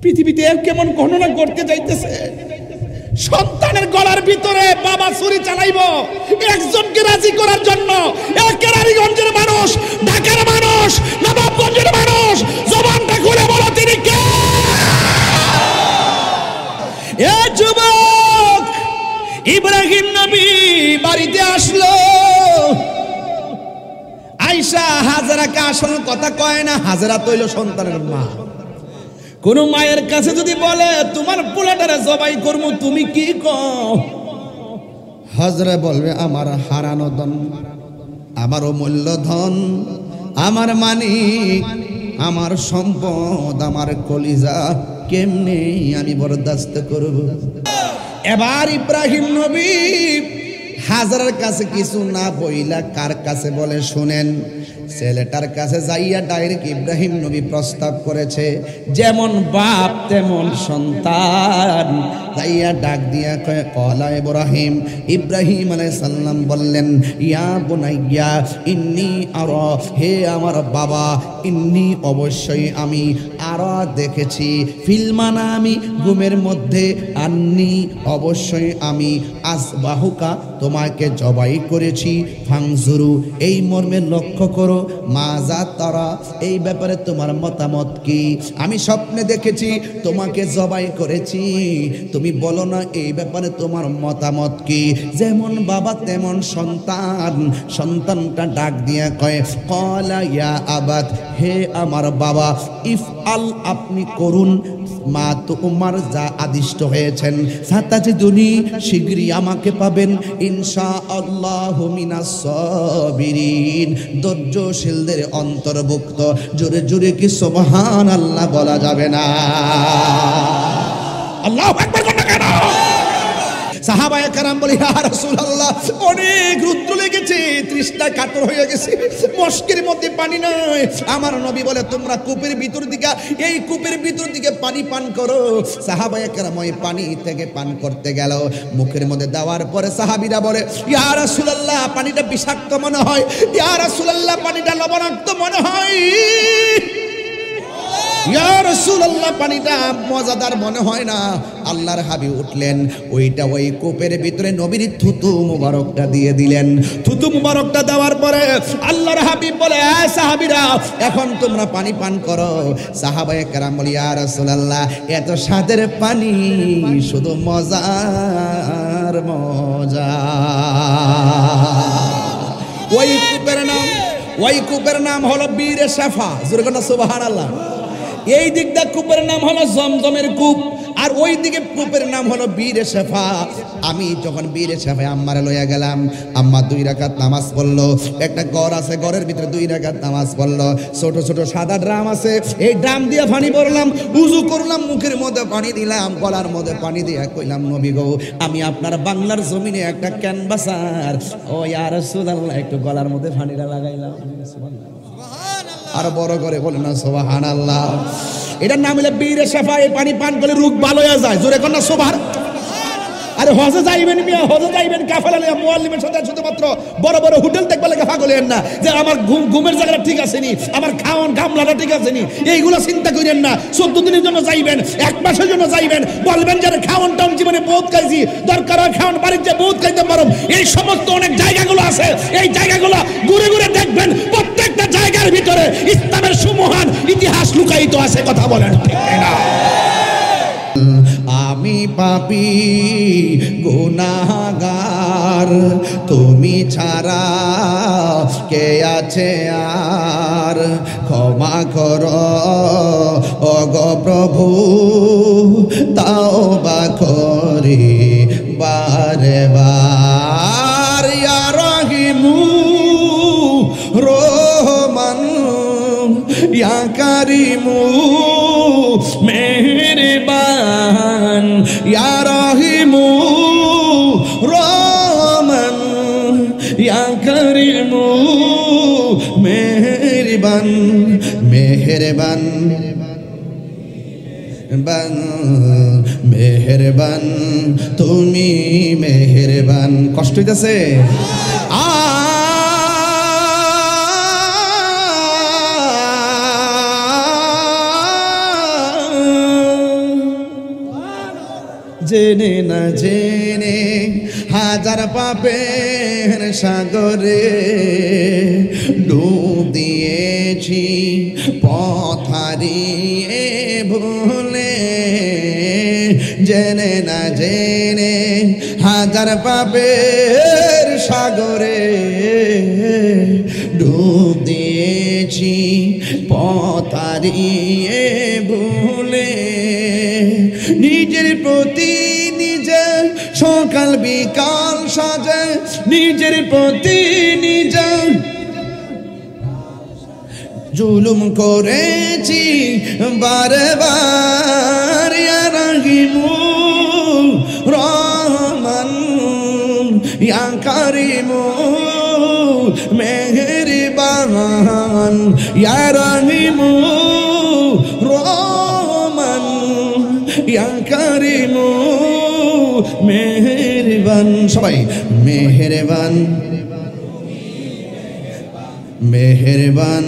পৃথিবীতে এর কেমন গণনা করতে যাইতেছে। সন্তানের গলার ভিতরে বাবা ছুরি চালাইবো একজনকে রাজি করার জন্য। কেরানীগঞ্জের মানুষ, ঢাকার মানুষ, নবাবগঞ্জের মানুষ, জবানটা খুলে বলো তিনি কে? এ যুবক, ইব্রাহিম নবী বাড়িতে আসলো। আয়েশা হাজেরাকে আসল কথা কয় না, হাজেরা তৈল সন্তানের মা। কোন মায়ের কাছে যদি বলে তোমার পোলাটারে জবাই করবো, তুমি কি কও? হাজেরা বলবে আমার হারানো ধন, আমার অমূল্য ধন, আমার মানিক, আমার সম্পদ, আমার কলিজা কেমনে আমি বরদাস্ত করব? এবার ইব্রাহিম নবী হাজারের কাছে কিছু না বইলা কার কাছে বলে শুনেন। ছেলেটার কাছে যাইয়া ডাইরেক্ট ইব্রাহিম নবী প্রস্তাব করেছে, যেমন বাপ তেমন সন্তান। যাইয়া ডাক দিয়া কয় কলা ইব্রাহিম, ইব্রাহিম আলাইহিস সালাম বললেন ইয়া বুনাইয়া ইন্নী আরা, হে আমার বাবা, ইন্নী অবশ্যই আমি আরা দেখেছি, ফিলমানা আমি ঘুমের মধ্যে, আন্নী অবশ্যই আমি আসবাহুকা তোমাকে জবাই করেছি, ফাংজুরু এই মর্মে লক্ষ্য করো, মাজা তারা এই ব্যাপারে তোমার মতামত কি? আমি স্বপ্নে দেখেছি তোমাকে জবাই করেছি, তুমি বলো না এই ব্যাপারে তোমার মতামত কি? যেমন বাবা তেমন সন্তান। সন্তানটা ডাক দিয়া কয় ক্বালা ইয়া আবাত, হে আমার বাবা, ইফ আল আপনি করুন, মা তো উমার যা আদিষ্ট হয়েছেন, সাতাজিদুনি শীঘ্রই আমাকে পাবেন, ইনশাআল্লাহু মিনাস সাবিরিন ধৈর্যশীলদের অন্তর্ভুক্ত। জোরে জোরে কি সুবহানাল্লাহ বলা যাবে না? আল্লাহু আকবার কোন কেন? সাহাবায়ে কেরাম বলে ইয়া রাসূলুল্লাহ, অনেক রুদ্র লেগেছে, তৃষ্ণা কাতর হয়ে গেছে, মশকের মধ্যে পানি নাই। আমার নবী বলে তোমরা কূপের ভিতর দিকে, এই কূপের ভিতর দিকে পানি পান করো। সাহাবায়ে কেরাম ওই পানি থেকে পান করতে গেল, মুখের মধ্যে দেওয়ার পরে সাহাবীরা বলে ইয়া রাসূলুল্লাহ, পানিটা বিষাক্ত মনে হয়, ইয়া রাসূলুল্লাহ পানিটা লবণাক্ত মনে হয়, ইয়া রাসূলুল্লাহ পানিটা মজাদার মনে হয় না। আল্লাহর হাবিব উঠলেন, ওইটা ওই কূপের ভিতরে নবীর থুতু মুবারকটা দিয়ে দিলেন। থুতু মুবারকটা দেওয়ার পরে আল্লাহর হাবিব বলে এই সাহাবীরা, এখন তোমরা পানি পান করো। সাহাবায়ে কেরাম বলে ইয়া রাসূলুল্লাহ, এত স্বাদের পানি, শুধু মজার মজা। ওই কূপের নাম হলো বীরে শাফা। জোরে বলো সুবহানাল্লাহ। এই দিকটা কূপের নাম হলো জমজমের কূপ, আর ওই দিকে কূপের নাম হলো বীরে শেফা। আমি যখন বীরে শেফায় আম্মারে লইয়া গেলাম, আম্মা 2 রাকাত নামাজ পড়লো। একটা ঘর আছে, ঘরের ভিতরে 2 রাকাত নামাজ পড়লো। ছোট ছোট সাদা ড্রাম আছে, এই ড্রাম দিয়ে পানি ভরলাম, উযু করলাম, মুখের মধ্যে পানি দিলাম, গলার মধ্যে পানি দিয়ে কইলাম নবী গো, আমি আপনার বাংলার জমিনে একটা ক্যানভাসার, ও ইয়া রাসূলুল্লাহ একটু গলার মধ্যে পানিটা লাগাইলাম। আর বড় করে বলে না সুবহানাল্লাহ। এটার নাম হলো বীরে শাফা। এই পানি পান করলে রোগ ভালো হয়ে যায়। জোরে কোন না সুবহান। আরে হজে যাইবেন মিয়া, হজে যাইবেন কাফেলা নিয়ে, মুআল্লিমের সাথে শুধুমাত্র বড় বড় হোটেল দেখবে লাগে পাগলেন না, যে আমার ঘুমের জায়গাটা ঠিক আছে নি, আমার খাওয়ান গামলাটা ঠিক আছে নি, এইগুলো চিন্তা করেন না। 14 দিনের জন্য যাইবেন, 1 মাসের জন্য যাইবেন, বলবেন যে খাওয়ান টাউন জীবনে বহুত খাইছি, দরকার হয় খাওয়ান বাড়িতে বহুত খাইতে পারো। এই সমস্ত অনেক জায়গাগুলো আছে, এই জায়গাগুলো ঘুরে ঘুরে দেখবেন, প্রত্যেকটা জায়গার ভিতরে ইসলামের সুমহান ইতিহাস লুকায়িত আছে। কথা বলেন ঠিক না? আমি পাপী গুনাহগার, তুমি ছাড়া কে আছে আর, ক্ষমা করো ওগো প্রভু, তাওবা করি বারে বার, ইয়া রহিমু রহমান, ইয়া কারিমু মেহেরবান, ইয়া রহিমু রহমান, ইয়া কারিমু মেহেরবান, মেহেরবান মেহেরবান, তুমি মেহেরবান। কষ্ট হইতেছে? জেনে না জেনে হাজার পাপের সাগরে ডুব দিয়েছি পথ হারিয়ে ভুলে, জেনে না জেনে হাজার পাপের সাগরে ডুব দিয়েছি পথ হারিয়ে ভুলে। নিজের প্রতি নিজে সকাল বিকাল সাজে, নিজের প্রতি নিজে জুলুম করেছি বারে বার। ইয়া রাহিমু রহমান ইয়া কারিমু মেহেরবান, ইয়া রাহিমু রহমান ইয়া কারিমু মেহেরবান। সবাই মেহেরবান মেহেরবান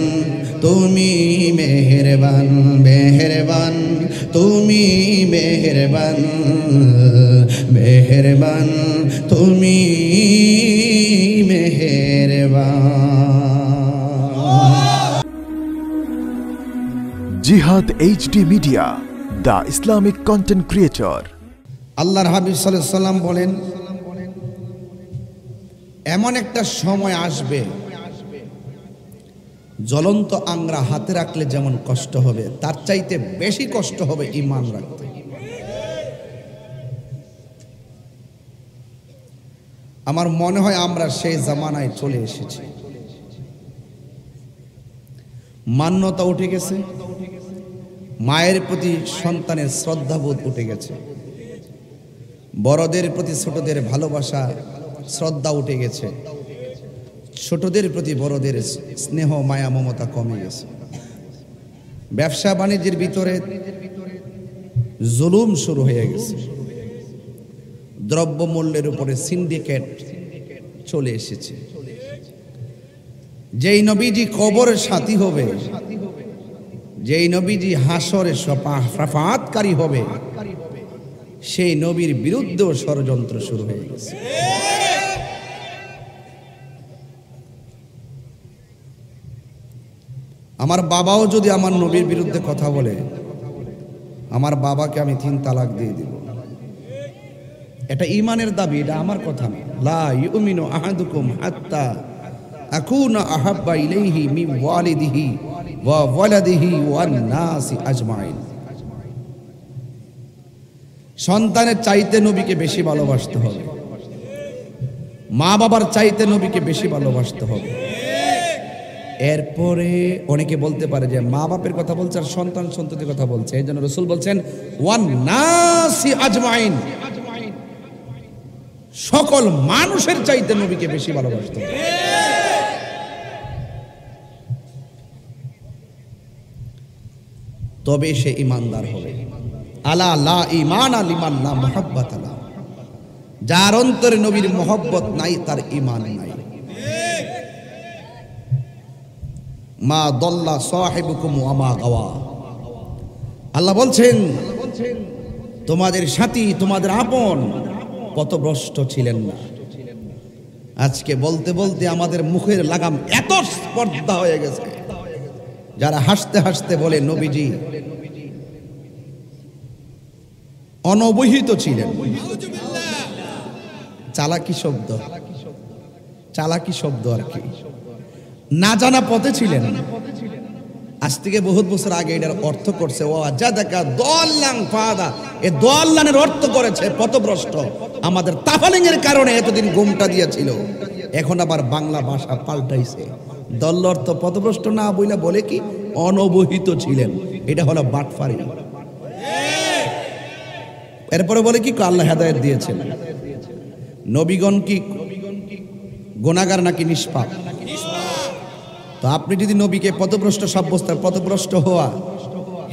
তুমি মেহেরবান, মেহেরবান তুমি মেহেরবান, মেহেরবান তুমি মেহেরবান। জিহাদ HD media, the Islamic content creator. আল্লাহর হাবিব সাল্লাল্লাহু আলাইহি ওয়াসাল্লাম বলেন, এমন একটা সময় আসবে জ্বলন্ত আংরা হাতে রাখলে যেমন কষ্ট হবে, তার চাইতে বেশি কষ্ট হবে ঈমান রাখতে। আমার মনে হয় আমরা সেই জামানায় চলে এসেছি। মান্যতা উঠে গেছে, মায়ের প্রতি সন্তানের শ্রদ্ধাবোধ উঠে গেছে, বড়দের প্রতি ছোটদের ভালোবাসা শ্রদ্ধা উঠে গেছে, ছোটদের প্রতি বড়দের স্নেহ মায়া মমতা কমে গেছে। ব্যবসা বাণিজ্যের ভিতরে জুলুম শুরু হয়ে গেছে, দ্রব্যমূল্যের উপরে সিন্ডিকেট চলে এসেছে। যেই নবীজি কবরের সাথী হবে, যেই নবীজি হাসরে শাফাআতকারী হবে, সেই নবীর বিরুদ্ধেও ষড়যন্ত্র শুরু হয়ে গেছে। আমার বাবাও যদি আমার নবীর বিরুদ্ধে কথা বলে, আমার বাবাকে আমি 3 তালাক দিয়ে দিব। এটা ঈমানের দাবি, এটা আমার কথা না। লা ইউমিনু আহাদুকুম হাত্তা আকুনা আহাব্বা ইলাইহি মিন ওয়ালিদিহি ওয়া ওয়ালাদিহি ওয়ান নাসি আজমাইন। সন্তানের চাইতে নবীকে বেশি ভালোবাসতে হবে, মা বাবার চাইতে নবীকে বেশি ভালোবাসতে হবে। এরপরে অনেকে বলতে পারে যে মা বাপের কথা বলছে আর সন্তান সন্ততির কথা বলছে, এই জন্য রাসূল বলছেন ওয়ান নাসি আজমাইন, সকল মানুষের চাইতে নবীকে বেশি ভালোবাসতে হবে। তবে সে ঈমানদার হবে। আলা লা ঈমানা লিমান লা মুহাব্বাত লা, যার অন্তরে নবীর মহব্বত নাই তার ঈমান নাই। মা দল্লা সাহিবুকুম ওয়া মা গাওয়া, আল্লাহ বলছেন তোমাদের সাথী তোমাদের আপন পথভ্রষ্ট ছিলেন না। আজকে বলতে বলতে আমাদের মুখের লাগাম এত স্পর্ধা হয়ে গেছে, যারা হাসতে হাসতে বলে নবীজি অনবহিত ছিলেন। চালাকি শব্দ, চালাকি শব্দ আর কি, না জানা পথে ছিলেন। আজ থেকে বহুত বছর আগে এটার অর্থ করছে ওয়াজাদাকা দাল্লান ফাদা, এই দাল্লানের অর্থ করেছে পথভ্রষ্ট। আমাদের তাফালিং এর কারণে এতদিন গুমটা দিয়েছিল, এখন আবার বাংলা ভাষা পাল্টাইছে। দল অর্থ পথভ্রষ্ট না বইলা বলে কি অনবহিত ছিলেন, এটা হলো বাটফারি। এরপরে বলে কি আল্লাহ হেদায়েত দিয়েছেন। নবীগণ কি গুনাহগার নাকি নিষ্পাপ? তো আপনি যদি নবীকে পথভ্রষ্ট সাব্যস্ত, পথভ্রষ্ট হওয়া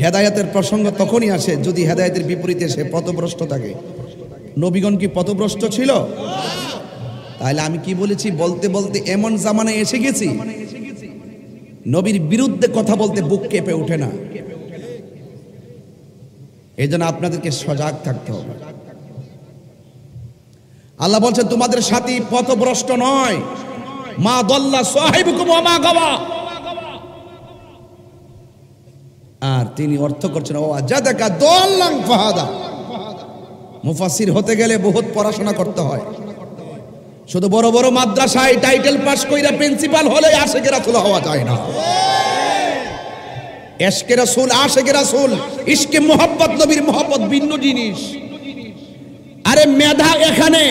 হেদায়েতের প্রসঙ্গ তখনই আসে যদি হেদায়েতের বিপরীতে সে পথভ্রষ্ট থাকে। নবীগণ কি পথভ্রষ্ট ছিল? তাহলে আমি কি বলেছি, বলতে বলতে এমন জামানায় এসে গেছি নবীর বিরুদ্ধে কথা বলতে বুক কেঁপে ওঠে না। এই জন্য আপনাদেরকে সজাগ থাকতে হবে। আল্লাহ বলছেন তোমাদের সাথী পথভ্রষ্ট নয়, মা দল্লা সাহিবুকুম ওয়া মা গাওয়া। আর তিনি অর্থ করছেন ও আজাদাকা দাল্লান ফাহাদা। মুফাসসির হতে গেলে বহুত পড়াশোনা করতে হয়। শুধু বড় বড় মাদ্রাসায় টাইটেল পাস কইরা প্রিন্সিপাল হলে আশিকে রাসূল হওয়া যায় না। ইশকে রাসূল, আশিকে রাসূল, ইশকে মুহাব্বত, নবীর মুহাব্বত ভিন্ন জিনিস। আরে মেধা এখানে,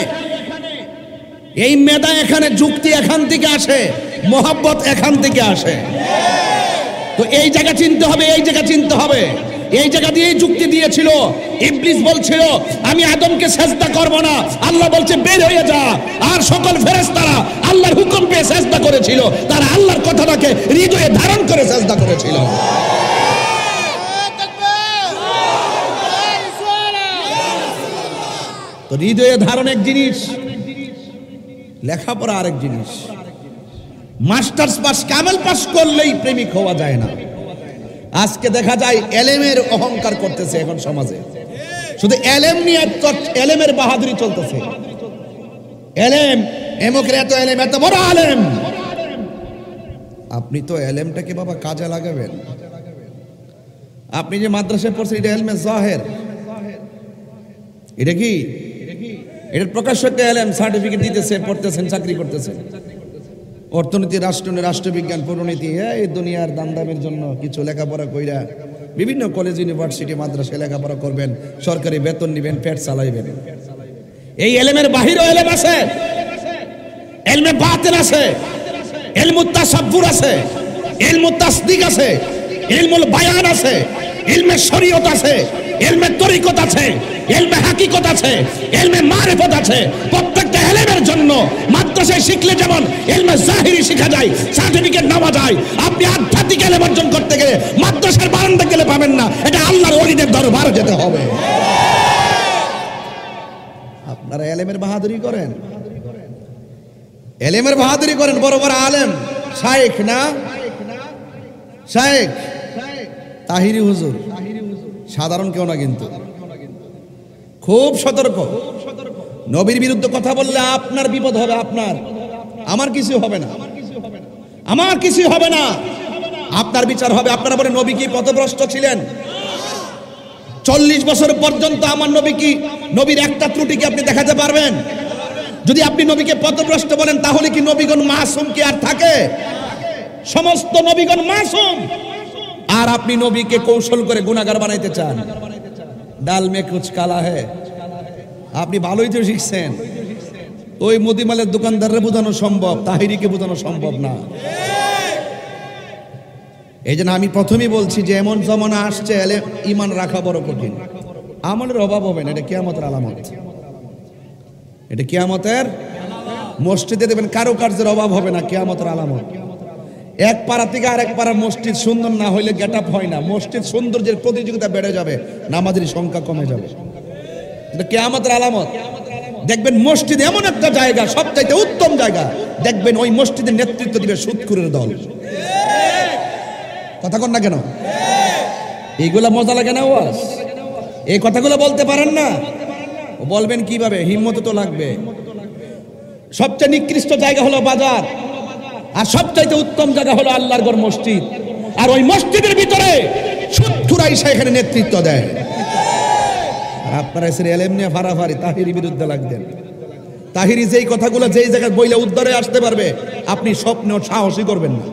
এই মেধা এখানে, যুক্তি এখান থেকে আসে, মুহাব্বত এখান থেকে আসে। তো এই জায়গা চিনতে হবে, এই জায়গা চিনতে হবে। এই জায়গা দিয়ে যুক্তি দিয়েছিল। ইবলিস বলছিল আমি আদমকে সেজদা করব না, আল্লাহ বলছে বের হয়ে যা। আর সকল ফেরেশতারা আল্লাহর হুকুম পেয়ে সেজদা করেছিল, তারা আল্লাহর কথাটাকে হৃদয়ে ধারণ করে সেজদা করেছিল। তো হৃদয়ে ধারণ এক জিনিস, লেখাপড়া আরেক জিনিস। মাস্টার্স পাস, কামেল পাস করলেই প্রেমিক হওয়া যায় না। আজকে দেখা যায় এলেমের অহংকার করতেছে এখন সমাজে, শুধু এলেম নিয়ে এলেমের বাহাদুরি চলতেছে। এলেম, এমকের এত এলেম, এত বড় আলেম। আপনি তো এলেমটাকে বাবা কাজে লাগাবেন। আপনি যে মাদ্রাসায় পড়ছেন এটা এলমে জাহের, এটা কি এটার প্রকাশ্য একটা এলেম, সার্টিফিকেট দিতেছে, পড়তেছেন, চাকরি করতেছেন। অর্থনীতি, রাষ্ট্রবিজ্ঞান, পরিণীতি, এই দুনিয়ার দামদামের জন্য কিছু লেখাপড়া কইরা বিভিন্ন কলেজ, ইউনিভার্সিটি, মাদ্রাসায় লেখাপড়া করবেন, সরকারি বেতন নিবেন, পেট চালাইবেন। এই এলেমের বাহিরেও এলেম আছে, এলমে বাতিন আছে, ইলমুত তাসাব্বুর আছে, ইলমুত তাসদিক আছে, ইলমুল বায়ান আছে, ইলমে শরীয়ত আছে, ইলমে তরিকত আছে, ইলমে হাকিকত আছে, ইলমে মারিফত আছে। প্রত্যেকটা ইলমের জন্য মাদ্রাসায় শিখলে যেমন ইলমে জাহিরি শেখা যায়, সার্টিফিকেট নেওয়া যায়, আপনি আধ্যাত্মিক ইলম অর্জন করতে গেলে মাদ্রাসার বারান্দা গেলে পাবেন না, এটা আল্লাহর ওলিদের দরবারে যেতে হবে। আপনারা ইলমের বাহাদুরি করেন, ইলমের বাহাদুরি করেন। বড় বড় আলেম, শাইখ না, শাইখ তাহিরি হুজুর, সাধারণ কেউ না, কিন্তু খুব সতর্ক। নবীর বিরুদ্ধে কথা বললে আপনার বিপদ হবে, আপনার, আমার কিছু হবে না, আমার কিছু হবে না, আপনার বিচার হবে। আপনারা বলে নবী কি পথভ্রষ্ট ছিলেন? 40 বছর পর্যন্ত আমার নবী কি, নবীর একটা ত্রুটি কি আপনি দেখাতে পারবেন? যদি আপনি নবীকে পথভ্রষ্ট বলেন তাহলে কি নবীগণ মাসুম কি আর থাকে? সমস্ত নবীগণ মাসুম। আর আপনি নবীকে কৌশল করে গুনাহগার বানাইতে চান। ডাল মে কুছ কালা হে। আপনি ভালোই তো শিখছেন, ওই মুদিমালের দোকানদাররে বোঝানো সম্ভব, তাহিরিকে বোঝানো সম্ভব না। এই জন্য আমি প্রথমেই বলছি যে এমন জমানা আসছে, ঈমান রাখা বড় কঠিন। আমলের অভাব হবে না, এটা কিয়ামতের আলামত। এটা কিয়ামতের, মসজিদে দেবেন কারুকার্যের অভাব হবে না, কিয়ামতের আলামত। এক পাড়া থেকে আরেক পাড়া মসজিদ সুন্দর না হইলে গেট আপ হয় না। মসজিদ সৌন্দর্যের প্রতিযোগিতা বেড়ে যাবে, নামাজের সংখ্যা কমে যাবে। এটা কিয়ামতের আলামত। দেখবেন মসজিদ এমন একটা জায়গা, সবচাইতে উত্তম জায়গা, দেখবেন ওই মসজিদের নেতৃত্ব দিবে সুদখোরের দল। কথা কন না কেন? এইগুলা মজা লাগে না? ওয়াজ এই কথাগুলো বলতে পারেন না, বলবেন কিভাবে? হিম্মত তো লাগবে। সবচেয়ে নিকৃষ্ট জায়গা হলো বাজার, আর সবচাইতে উত্তম জায়গা হলো আল্লাহর ঘর মসজিদ। আর ওই মসজিদের ভিতরে সুদখোর আইসা এখানে নেতৃত্ব দেয়। আর আপনারা এসে এলেম নিয়ে ফারাফারি তাহিরি বিরুদ্ধে লাগবেন। তাহিরি যেই কথাগুলো যেই জায়গায় বইলে উদ্ধারে আসতে পারবে, আপনি স্বপ্নেও সাহসই করবেন না।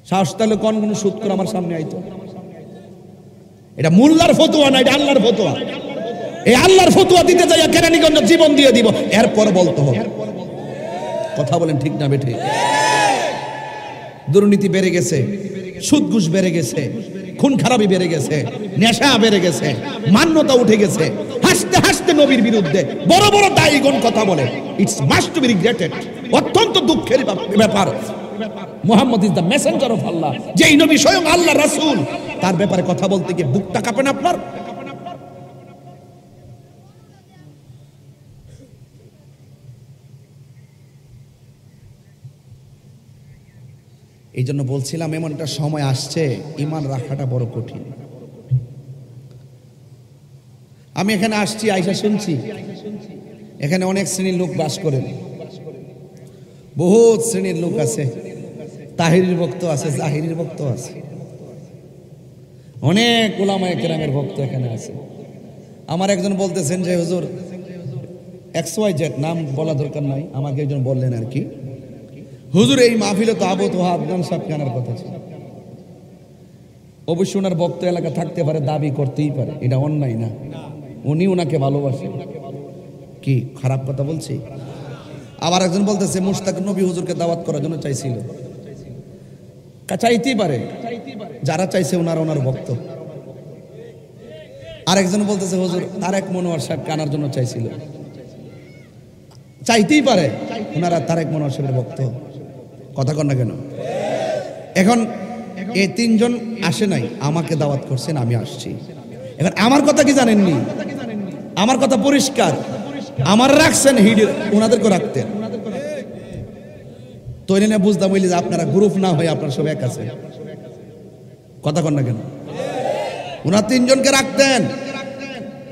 সাহস তাহলে কোন সুদখোর আমার সামনে আইতো? এটা মোল্লার ফতোয়া না, এটা আল্লাহর ফতোয়া। এই আল্লাহর ফতোয়া দিতে যাইয়া কেরানীগঞ্জ জীবন দিয়ে দিব, এরপর বলতে হবে। কথা বলেন ঠিক না বেঠে? দুর্নীতি বেড়ে গেছে, সুদ ঘুষ বেড়ে গেছে, খুন খারাপি বেড়ে গেছে, নেশা বেড়ে গেছে, মান্যতা উঠে গেছে। হাসতে হাসতে নবীর বিরুদ্ধে বড় বড় দায়ীগণ কথা বলে। It's must be regretted. অত্যন্ত দুঃখের ব্যাপার। Muhammad is the messenger of Allah, যেই নবী স্বয়ং আল্লাহ রাসূল, তার ব্যাপারে কথা বলতে গিয়ে বুকটা কাঁপে না আপনার? এই জন্য বলছিলাম এমন একটা সময় আসছে, ঈমান রাখাটা বড় কঠিন। আমি এখানে আসছি, আইসা শুনছি এখানে অনেক শ্রেণীর লোক বাস করেন, বহুত শ্রেণীর লোক আছে, তাহিরির ভক্ত আছে, জাহিরির ভক্ত আছে, অনেক উলামায়ে কেরামের ভক্ত এখানে আছে। আমার একজন বলতেছেন যে হুজুর XYZ, নাম বলা দরকার নাই, আমাকে একজন বললেন আর কি, হুজুর এই মাহফিলে তো আবু তোহা আফগান সাহেব কেনার কথা ছিল। অবশ্য ওনার ভক্ত এলাকা থাকতে পারে, দাবি করতেই পারে, এটা অন্যায় না, উনি ওনাকে ভালোবাসেন, কি খারাপ কথা বলছি? আবার একজন বলতেছে মুশতাক নবী হুজুরকে দাওয়াত করার জন্য চাইছিল, চাইতেই পারে, যারা চাইছে ওনার ভক্ত। আরেকজন বলতেছে হুজুর তারেক মনোয়ার সাহেব কানার জন্য চাইছিল, চাইতেই পারে, ওনারা তারেক মনোয়ার সাহেবের ভক্ত। কথা কন না কেন? এখন এই তিনজন আসে নাই, আমাকে দাওয়াত করছেন, আমি আসছি। এখন আমার কথা কি জানেননি? আমার কথা পরিষ্কার, আমার রাখছেন হিড, ওনাদেরকে রাখতেন। তো এনে বুঝতাম বলি যে আপনারা গ্রুপ না হয়ে আপনারা সব এক আছে। কথা কন না কেন? ওনার তিনজনকে রাখতেন,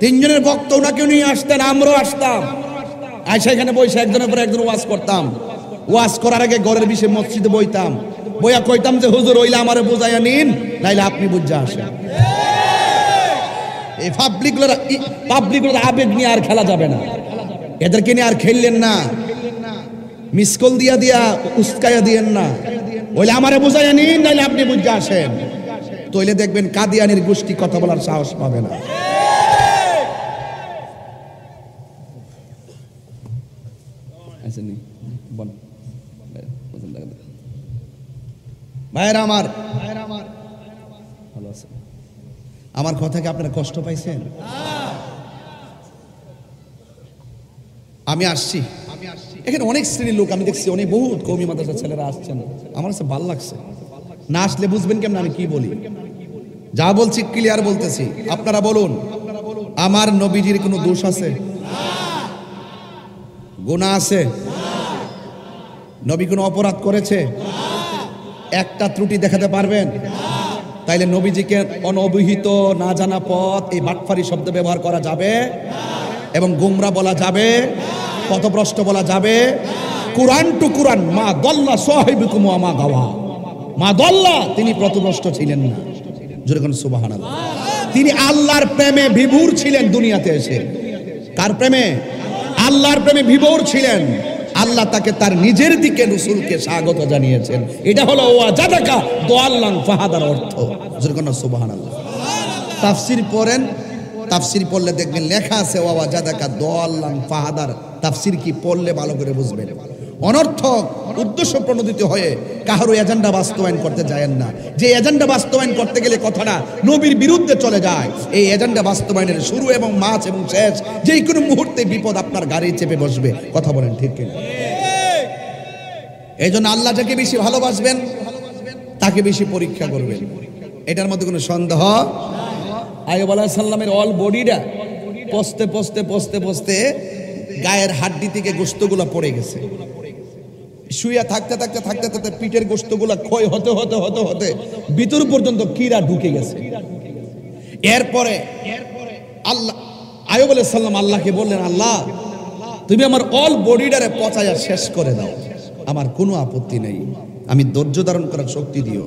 তিনজনের ভক্ত ওনাকে নিয়ে আসতেন, আমরাও আসতাম, আইসা এখানে বসে একজনের পর একজন ওয়াজ করতাম। ওয়াজ করার আগে ঘরের বিষয়ে মসজিদে বইতাম, বইয়া কইতাম যে হুজুর হইলে আমারে বুঝাইয়া নিন, নাইলে আপনি বুঝা আসেন। এই পাবলিকগুলোর আবেগ নিয়ে আর খেলা যাবে না, এদেরকে নিয়ে আর খেললেন না, মিস কল দিয়া দিয়া উস্কাইয়া দিয়েন না, হইলে আমারে বুঝাইয়া নিন, নাইলে আপনি বুঝা আসেন। তইলে দেখবেন কাদিয়ানির গোষ্ঠী কথা বলার সাহস পাবে না। ভাইয়েরা আমার ভালো আছে, আমার কথা কি আপনারা কষ্ট পাইছেন? আমি আসছি, এখানে অনেক শ্রেণীর লোক আমি দেখছি, অনেক বহুত কওমি মাদ্রাসার ছেলেরা আসছেন, আমার কাছে ভালো লাগছে। না আসলে বুঝবেন কেমন আমি কি বলি, যা বলছি ক্লিয়ার বলতেছি। আপনারা বলুন, আমার নবীজির কোনো দোষ আছে? গুনাহ আছে? নবী কোনো অপরাধ করেছে? একটা ত্রুটি দেখাতে পারবেন? তাইলে নবীজিকে অনবহিত, না জানা পথ, এই বাটফারি শব্দ ব্যবহার করা যাবে এবং গুমরা বলা যাবে, পথভ্রষ্ট বলা যাবে? কুরআন টু কুরআন, মা দল্লা সাহিবুকুম ওয়া মা গাওয়া, মা দল্লা, তিনি পথভ্রষ্ট ছিলেন না। জোরে কোন সুবহানাল্লাহ। তিনি আল্লাহর প্রেমে বিভোর ছিলেন দুনিয়াতে এসে। কার প্রেমে? আল্লাহর প্রেমে বিভোর ছিলেন। আল্লাহ তাকে তার নিজের দিকে রাসূলকে স্বাগত জানিয়েছেন। এটা হলো ওয়াজাদাকা দাল্লান ফাহাদার অর্থ। জোরে কোন সুবহানাল্লাহ। তাফসীর পড়েন, তাফসীর পড়লে দেখবেন লেখা আছে ওয়াজাদাকা দাল্লান ফাহাদার। তাফসীর কি পড়লে ভালো করে বুঝবেন। অনর্থক উদ্দেশ্য প্রণোদিত হয়ে কারো এজেন্ডা বাস্তবায়ন করতে যায়েন না। যে এজেন্ডা বাস্তবায়ন করতে গেলে কথাটা নবীর বিরুদ্ধে চলে যায়, এই এজেন্ডা বাস্তবায়নের শুরু এবং মাঝ এবং শেষ যে কোনো মুহূর্তে বিপদ আপনার গাড়ি চেপে বসবে। কথা বলেন ঠিক কিনা? এই জন্য আল্লাহ যাকে বেশি ভালোবাসবেন তাকে বেশি পরীক্ষা করবেন, এটার মধ্যে কোনো সন্দেহ। আইয়ুব আলাইহিস সালামের অল বডিটা পচতে পচতে পচতে পচতে গায়ের হাড্ডি থেকে গোশতগুলো পড়ে গেছে। শুয়ে থাকতে থাকতে থাকতে থাকতে পিঠের গোশতগুলো ক্ষয় হতে হতে হতে হতে ভিতর পর্যন্ত কীড়া ঢুকে গেছে। এরপরে আল্লাহ আইয়ুব আলাইহিস সালাম আল্লাহকে বললেন, আল্লাহ তুমি আমার অল বডিটারে পচায়া শেষ করে দাও, আমার কোনো আপত্তি নেই, আমি ধৈর্য ধারণ করার শক্তি দিও।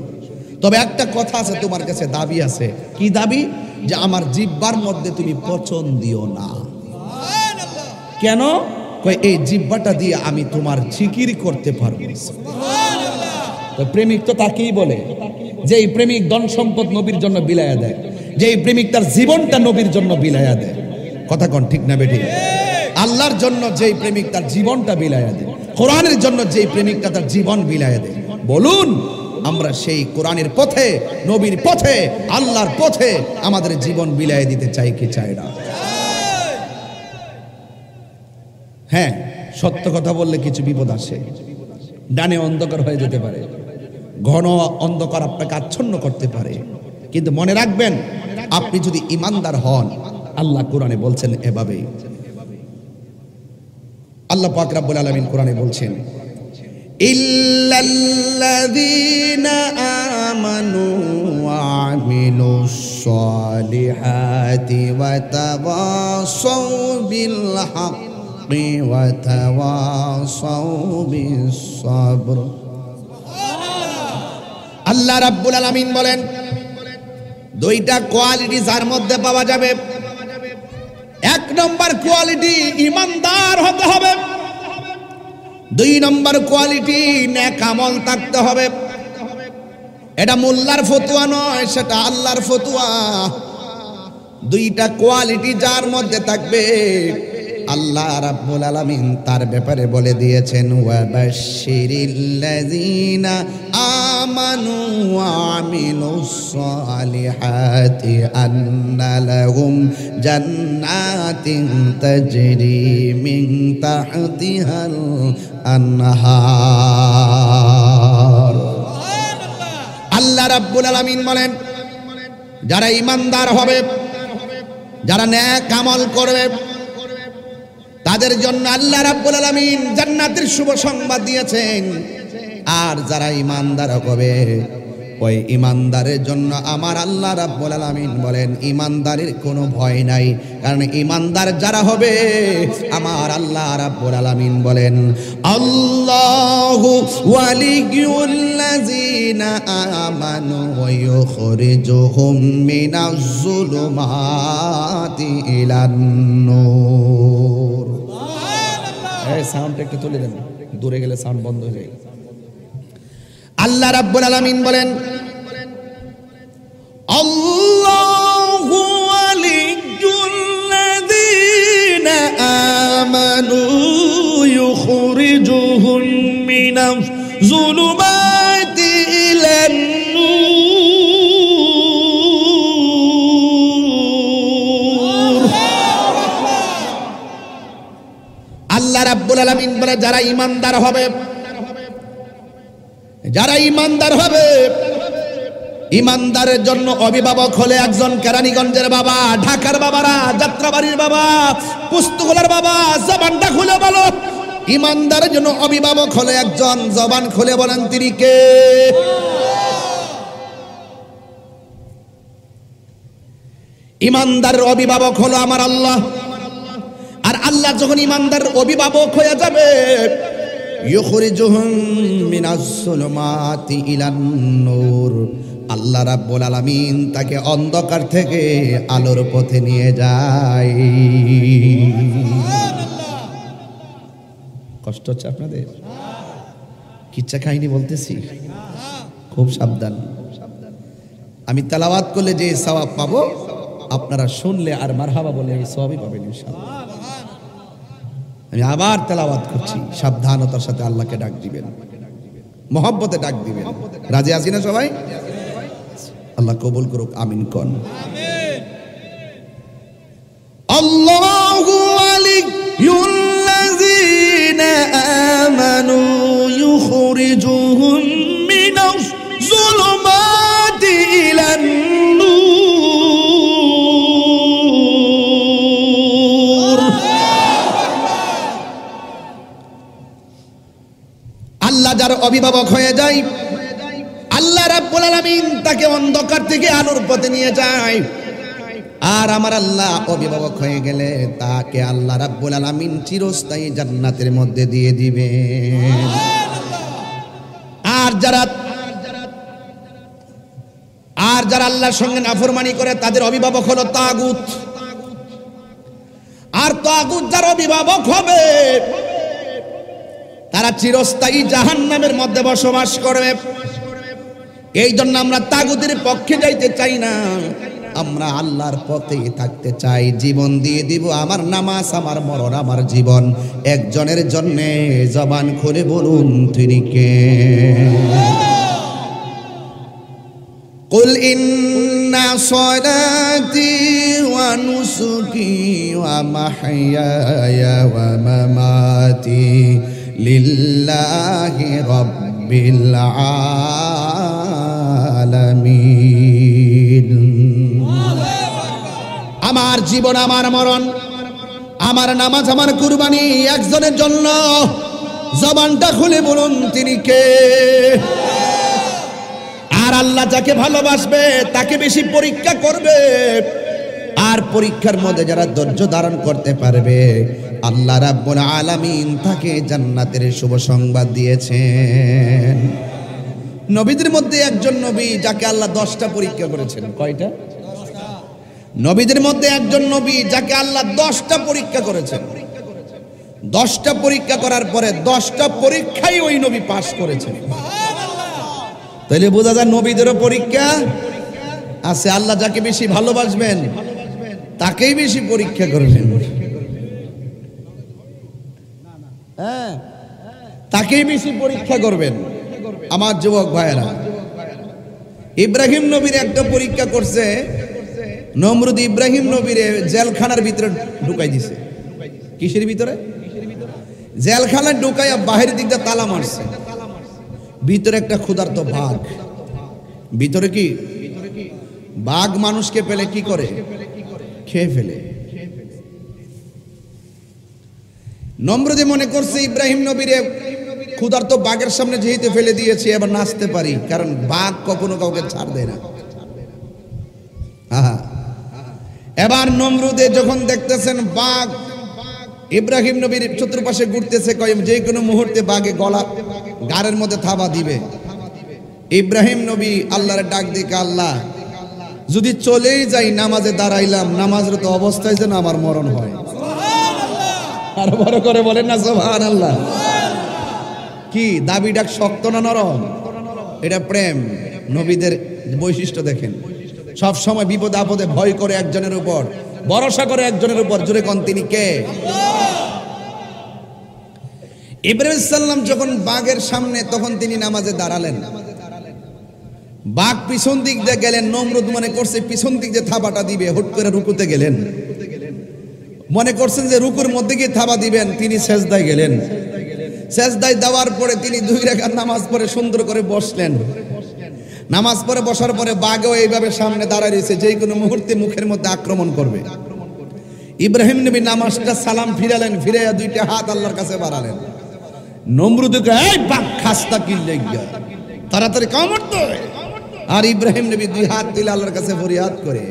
তবে একটা কথা আছে, তোমার কাছে দাবি আছে। কি দাবি? যে আমার জিহ্বার মধ্যে তুমি পচন দিও না। কেন? এই জিহ্বাটা দিয়ে আমি তোমার জিকির করতে পারবো। তো প্রেমিক তো তাকেই বলে, যে এই প্রেমিক ধন সম্পদ নবীর জন্য বিলায়া দেয়, যে এই প্রেমিক তার জীবনটা নবীর জন্য বিলায়া দেয়। কথা কোন ঠিক না বেঠিক? আল্লাহর জন্য যেই প্রেমিক তার জীবনটা বিলায়া দেয়, কোরআনের জন্য যেই প্রেমিকটা তার জীবন বিলায়া দেয়, বলুন আমরা সেই কোরআনের পথে, নবীর পথে, আল্লাহর পথে আমাদের জীবন বিলায় দিতে চাই কি চাই না? হ্যাঁ, সত্য কথা বললে কিছু বিপদ আসে, ডানে অন্ধকার হয়ে যেতে পারে, ঘন অন্ধকার আপনাকে আচ্ছন্ন করতে পারে, কিন্তু মনে রাখবেন আপনি যদি ইমানদার হন, আল্লাহ কোরআনে বলছেন এভাবেই। আল্লাহ পাক রব্বুল আলামিন কোরআনে বলছেন, ইল্লাল্লাযীনা আমানু ওয়া وعملوا الصالحات وتواصوا بالحق وتواصوا بالصبر আল্লাহ রাব্বুল আলামিন বলেন দুইটা কোয়ালিটি যার মধ্যে পাওয়া যাবে এক নম্বর কোয়ালিটি ইমানদার হতে হবে দুই নম্বর কোয়ালিটি নেক আমল থাকতে হবে এটা মোল্লার ফতোয়া নয় সেটা আল্লাহর ফতোয়া দুইটা কোয়ালিটি যার মধ্যে থাকবে আল্লাহ রাব্বুল আলামিন তার ব্যাপারে বলে দিয়েছেন ওয়াবাশশিরিল্লাযীনা আমানু ওয়া আমিলুস সালিহাতি আন্না লাহুম জান্নাতিন তাজরি মিন তাহতিহাল আনহার আল্লাহ রাব্বুল আলামিন বলেন যারা ঈমানদার হবে যারা নেক আমল করবে তাদের জন্য আল্লাহ রাব্বুল আলামিন জান্নাতের শুভ সংবাদ দিয়েছেন আর যারা ঈমানদার হবে ওই ঈমানদারের জন্য আমার আল্লাহ রাব্বুল আলামিন বলেন ঈমানদারের কোনো ভয় নাই কারণ ঈমানদার যারা হবে আমার আল্লাহ রাব্বুল আলামিন বলেন আল্লাহু ওয়ালিয়ুল্লাযীনা আমানু ওয়া ইউখরিজুহুম মিনাজ যুলুমাতি ইলান নূর এই সাউন্ডটা একটু তুলে দেন দূরে গেলে সাউন্ড বন্ধ হয়ে যায় আল্লাহ রাব্বুল আলামিন বলেন আল্লাহু ওয়ালিয়ুল্লাযীনা আমানু ইউখরিজুহুম মিনাজ যুলুমাতি ইলান নূর আল্লাহ রাব্বুল আলামিন বলে যারা ঈমানদার হবে যারা ঈমানদার হবে ঈমানদারের জন্য অভিভাবক হলে একজন কেরানীগঞ্জের বাবা ঢাকার বাবারা যাত্রাবাড়ির বাবা পুস্তকলার বাবা জবানটা খুলে বলো ঈমানদারের জন্য অভিভাবক হলে একজন জবান খুলে বলেন তিনি কে ঈমানদারের অভিভাবক হলো আমার আল্লাহ আর আল্লাহ যখন ঈমানদারের অভিভাবক হয়ে যাবে ইউখরিজুহুম মিনাজ যুলুমাতি ইলান নূর আল্লাহ রাব্বুল আলামিন তাকে অন্ধকার থেকে আলোর পথে নিয়ে যায় কষ্ট হচ্ছে আপনাদের কিচ্ছা কাহিনী বলতেছি খুব সাবধান আমি তেলাওয়াত করলে যে সওয়াব পাবো আপনারা শুনলে আর মারহাবা বলে এই সওয়াবই পাবেন ইনশাআল্লাহ আমি আবার তেলাওয়াত করছি সাবধানতার সাথে আল্লাহকে ডাক দিবেন মহব্বতে ডাক দিবেন রাজি আছি না সবাই আল্লাহ কবুল করুক আমিন কোন আমিন আল্লাহু ওয়ালিয়ুল্লাযীনা আমানু ইউখরিজুহুম মিনাজ যুলুমাতি ইলান নূর আল্লাহ যার অভিভাবক হয়ে যায় আল্লাহ রাব্বুল আলামিন তাকে অন্ধকার থেকে আলোর পথে নিয়ে যায় আর আমার আল্লাহ অভিভাবক হয়ে গেলে তাকে আল্লাহ রাব্বুল আলামিন চিরস্থায়ী জান্নাতের মধ্যে দিয়ে দিবেন আর যারা আল্লাহর সঙ্গে নাফরমানি করে তাদের অভিভাবক হলো তাগুত আর তাগুত যার অভিভাবক হবে তারা চিরস্থায়ী জাহান্নামের মধ্যে বসবাস করবে এই জন্য আমরা তাগুতের পক্ষে যাইতে চাই না আমরা আল্লাহর পথে থাকতে চাই জীবন দিয়ে দিব আমার নামাজ আমার মরণ আমার জীবন একজনের জন্য জবান খুলে বলুন তিনি কে কুল ইন্না সলাতি ওয়া নুসুকি ওয়া মাহইয়ায়া ওয়া মামাতি লিল্লাহি রাব্বিল আলামিন আমার জীবন আমার মরণ আমার নামাজ আমার কুরবানি একজনের জন্য জবানটা খুলে বলুন তিনি কে আর আল্লাহ যাকে ভালোবাসবে তাকে বেশি পরীক্ষা করবে। আর পরীক্ষার মধ্যে যারা ধৈর্য ধারণ করতে পারবে আল্লাহ রাব্বুল আলামিন তাকে জান্নাতের শুভ সংবাদ দিয়েছেন। নবীদের মধ্যে একজন নবী যাকে আল্লাহ 10টা পরীক্ষা করেছেন। কয়টা? নবীদের মধ্যে একজন নবী যাকে আল্লাহ 10টা পরীক্ষা করেছেন। 10টা পরীক্ষা করার পরে 10টা পরীক্ষাই ওই নবী পাস করেছেন। তাইলে বোঝা যায় নবীদেরও পরীক্ষা আছে। আল্লাহ যাকে বেশি ভালোবাসবেন তাকেই বেশি পরীক্ষা করবেন। হ্যাঁ, তাকেই বেশি পরীক্ষা করবেন। আমার যুবক ভাইয়েরা, ইব্রাহিম নবীর একটা পরীক্ষা করছে। নমরুদ ইব্রাহিম নবীরে জেলখানার ভিতরে ঢুকাই দিছে। কিসের ভিতরে? জেলখানায় ঢুকাইয়া বাহির দিক দিয়ে তালা মারছে। ভিতরে একটা ক্ষুধার্ত বাঘ। ভিতরে কি বাঘ মানুষকে পেলে কি করে? খেয়ে ফেলে। নমরুদে মনে করছে ইব্রাহিম নবীরে ক্ষুধার্ত বাঘের সামনে যেহেতু ফেলে দিয়েছি এবার নাচতে পারি, কারণ বাঘ কখনো কাউকে ছাড় দেয় না। এবার নমরুদে যখন দেখতেছেন বাঘ ইব্রাহিম নবীর চতুর্পাশে ঘুরতেছে, যে কোনো মুহূর্তে বাঘে গলা গাড়ের মধ্যে থাবা দিবে। ইব্রাহিম নবী আল্লাহর ডাক দিকে, আল্লাহ যদি চলেই যাই নামাজে দাঁড়াইলাম, নামাজের তো অবস্থায় যেন আমার মরণ হয়। আর বড় করে বলেন না সুবহানাল্লাহ। কি দাবি ডাক শক্ত না নরম? এটা প্রেম। নবীদের বৈশিষ্ট্য দেখেন, সব সময় বিপদে আপদে ভয় করে একজনের উপর, ভরসা করে একজনের উপর। জোরে কোন তিনি কে? ইব্রাহিম সাল্লাম যখন বাঘের সামনে, তখন তিনি নামাজে দাঁড়ালেন। বাঘ পিছন দিক দিয়ে গেলেন। নমরুদ মনে করছে পিছন দিক দিয়ে থাবাটা দিবে, হুট করে রুকুতে গেলেন। মনে করছেন যে রুকুর মধ্যে গিয়ে থাবা দিবেন, তিনি সেজদায় গেলেন। সেজদায় দেওয়ার পরে তিনি 2 রাকাত নামাজ পড়ে সুন্দর করে বসলেন। নামাজ পড়ে বসার পরে বাঘও এইভাবে সামনে দাঁড়ায় রয়েছে, যে কোনো মুহূর্তে মুখের মধ্যে আক্রমণ করবে। ইব্রাহিম নবী নামাজটা সালাম ফিরালেন, ফিরে 2টা হাত আল্লাহর কাছে বাড়ালেন। নমরুদকে, এই বাঘ খাস্তা কি লাগিয়া, তাড়াতাড়ি কামড় তো। আর ইব্রাহিম নবী 2 হাত তুলে আল্লাহর কাছে ফরিয়াদ করে।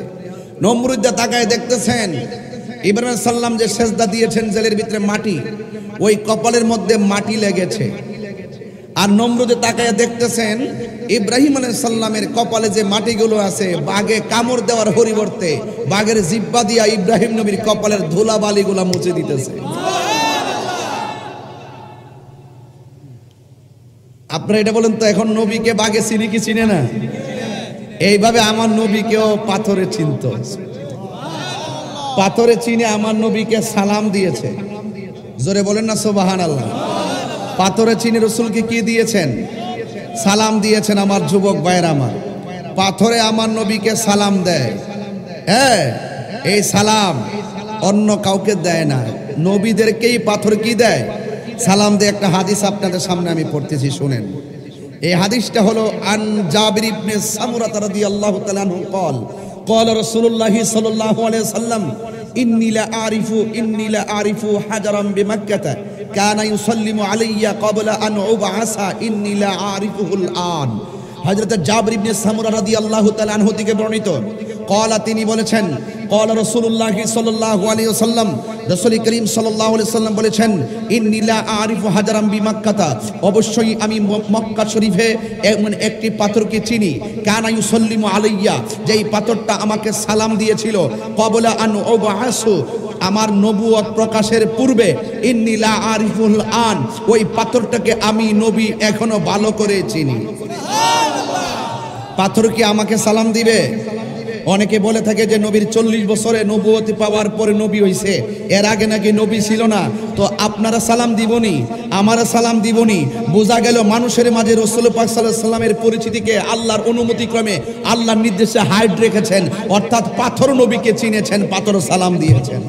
নমরুদ তাকায় দেখতেছেন ইব্রাহিম সাল্লাম যে সেজদা দিয়েছেন জেলের ভিতরে মাটি, ওই কপালের মধ্যে মাটি লেগেছে। আর নমরুদে তাকায় দেখতেছেন ইব্রাহিম আলাইহিস সালামের কপালে যে মাটিগুলো আছে, বাঘে কামড় দেওয়ার পরিবর্তে বাঘের জিহ্বা দিয়া ইব্রাহিম নবীর কপালের ধুলাবালিগুলা মুছে দিতেছে। আপনারা এটা বলেন তো, এখন নবীকে বাঘে চিনি কি চিনে না? এইভাবে আমার নবীকেও পাথরে চিনত। পাথরে চিনে আমার নবীকে সালাম দিয়েছে। জোরে বলেন না সুবহানাল্লাহ। পাথরে চিনে রাসূলকে কি দিয়েছেন? সালাম দিয়েছেন। আমার যুবক ভাইরা, আমার পাথরে আমার নবীকে সালাম দেয়। হ্যাঁ, এই সালাম অন্য কাউকে দেয় না, নবীদেরকেই পাথর কি দেয়? সালাম দেয়। একটা হাদিস আপনাদের সামনে আমি পড়তেছি, শুনেন। এই হাদিসটা হলো আন জাবির ইবনে সামুরা রাদিয়াল্লাহু তাআলা আনহু قال قال رسول الله صلى الله عليه وسلم إني لا أعرف حجرا بمكة كان يسلم علي قبل أن أبعث إني لا أعرفه الآن। হযরত জাবির ইবনে সামুরা রাদিয়াল্লাহু তাআলা আনহু থেকে বর্ণিত, ক্বালা তিনি বলেছেন, ক্বালা রাসূলুল্লাহ সাল্লাল্লাহু আলাইহি ওয়াসাল্লাম, রাসূল করিম সাল্লাল্লাহু আলাইহি ওয়াসাল্লাম বলেছেন, ইন্নী লা আরিফু হাজারাম বিমাক্কাতা, অবশ্যই আমি মক্কা শরীফে এমন একটি পাথরকে চিনি, কানা ইউসাল্লিমু আলাইয়া, যেই পাথরটা আমাকে সালাম দিয়েছিল, ক্বাবলা আন উবআসু, আমার নবুয়ত প্রকাশের পূর্বে, ইন্নী লা আরিফুল আন, ওই পাথরটাকে আমি নবী এখনো ভালো করে চিনি। পাথর কি আমাকে সালাম দিবে? অনেকে বলে থাকে যে নবীর 40 বছরে নবুয়তি পাওয়ার পরে নবী হইছে, এর আগে নাকি নবী ছিল না। তো আপনারা সালাম দিবনি, আমারা সালাম দিবনি। বোঝা গেল মানুষের মাঝে রাসূল পাক সাল্লাল্লাহু আলাইহি সাল্লামের পরিচিতিকে আল্লাহর অনুমতি ক্রমে আল্লাহর নির্দেশে হাইড রেখেছেন, অর্থাৎ পাথর নবীকে চিনেছেন, পাথর সালাম দিয়েছেন।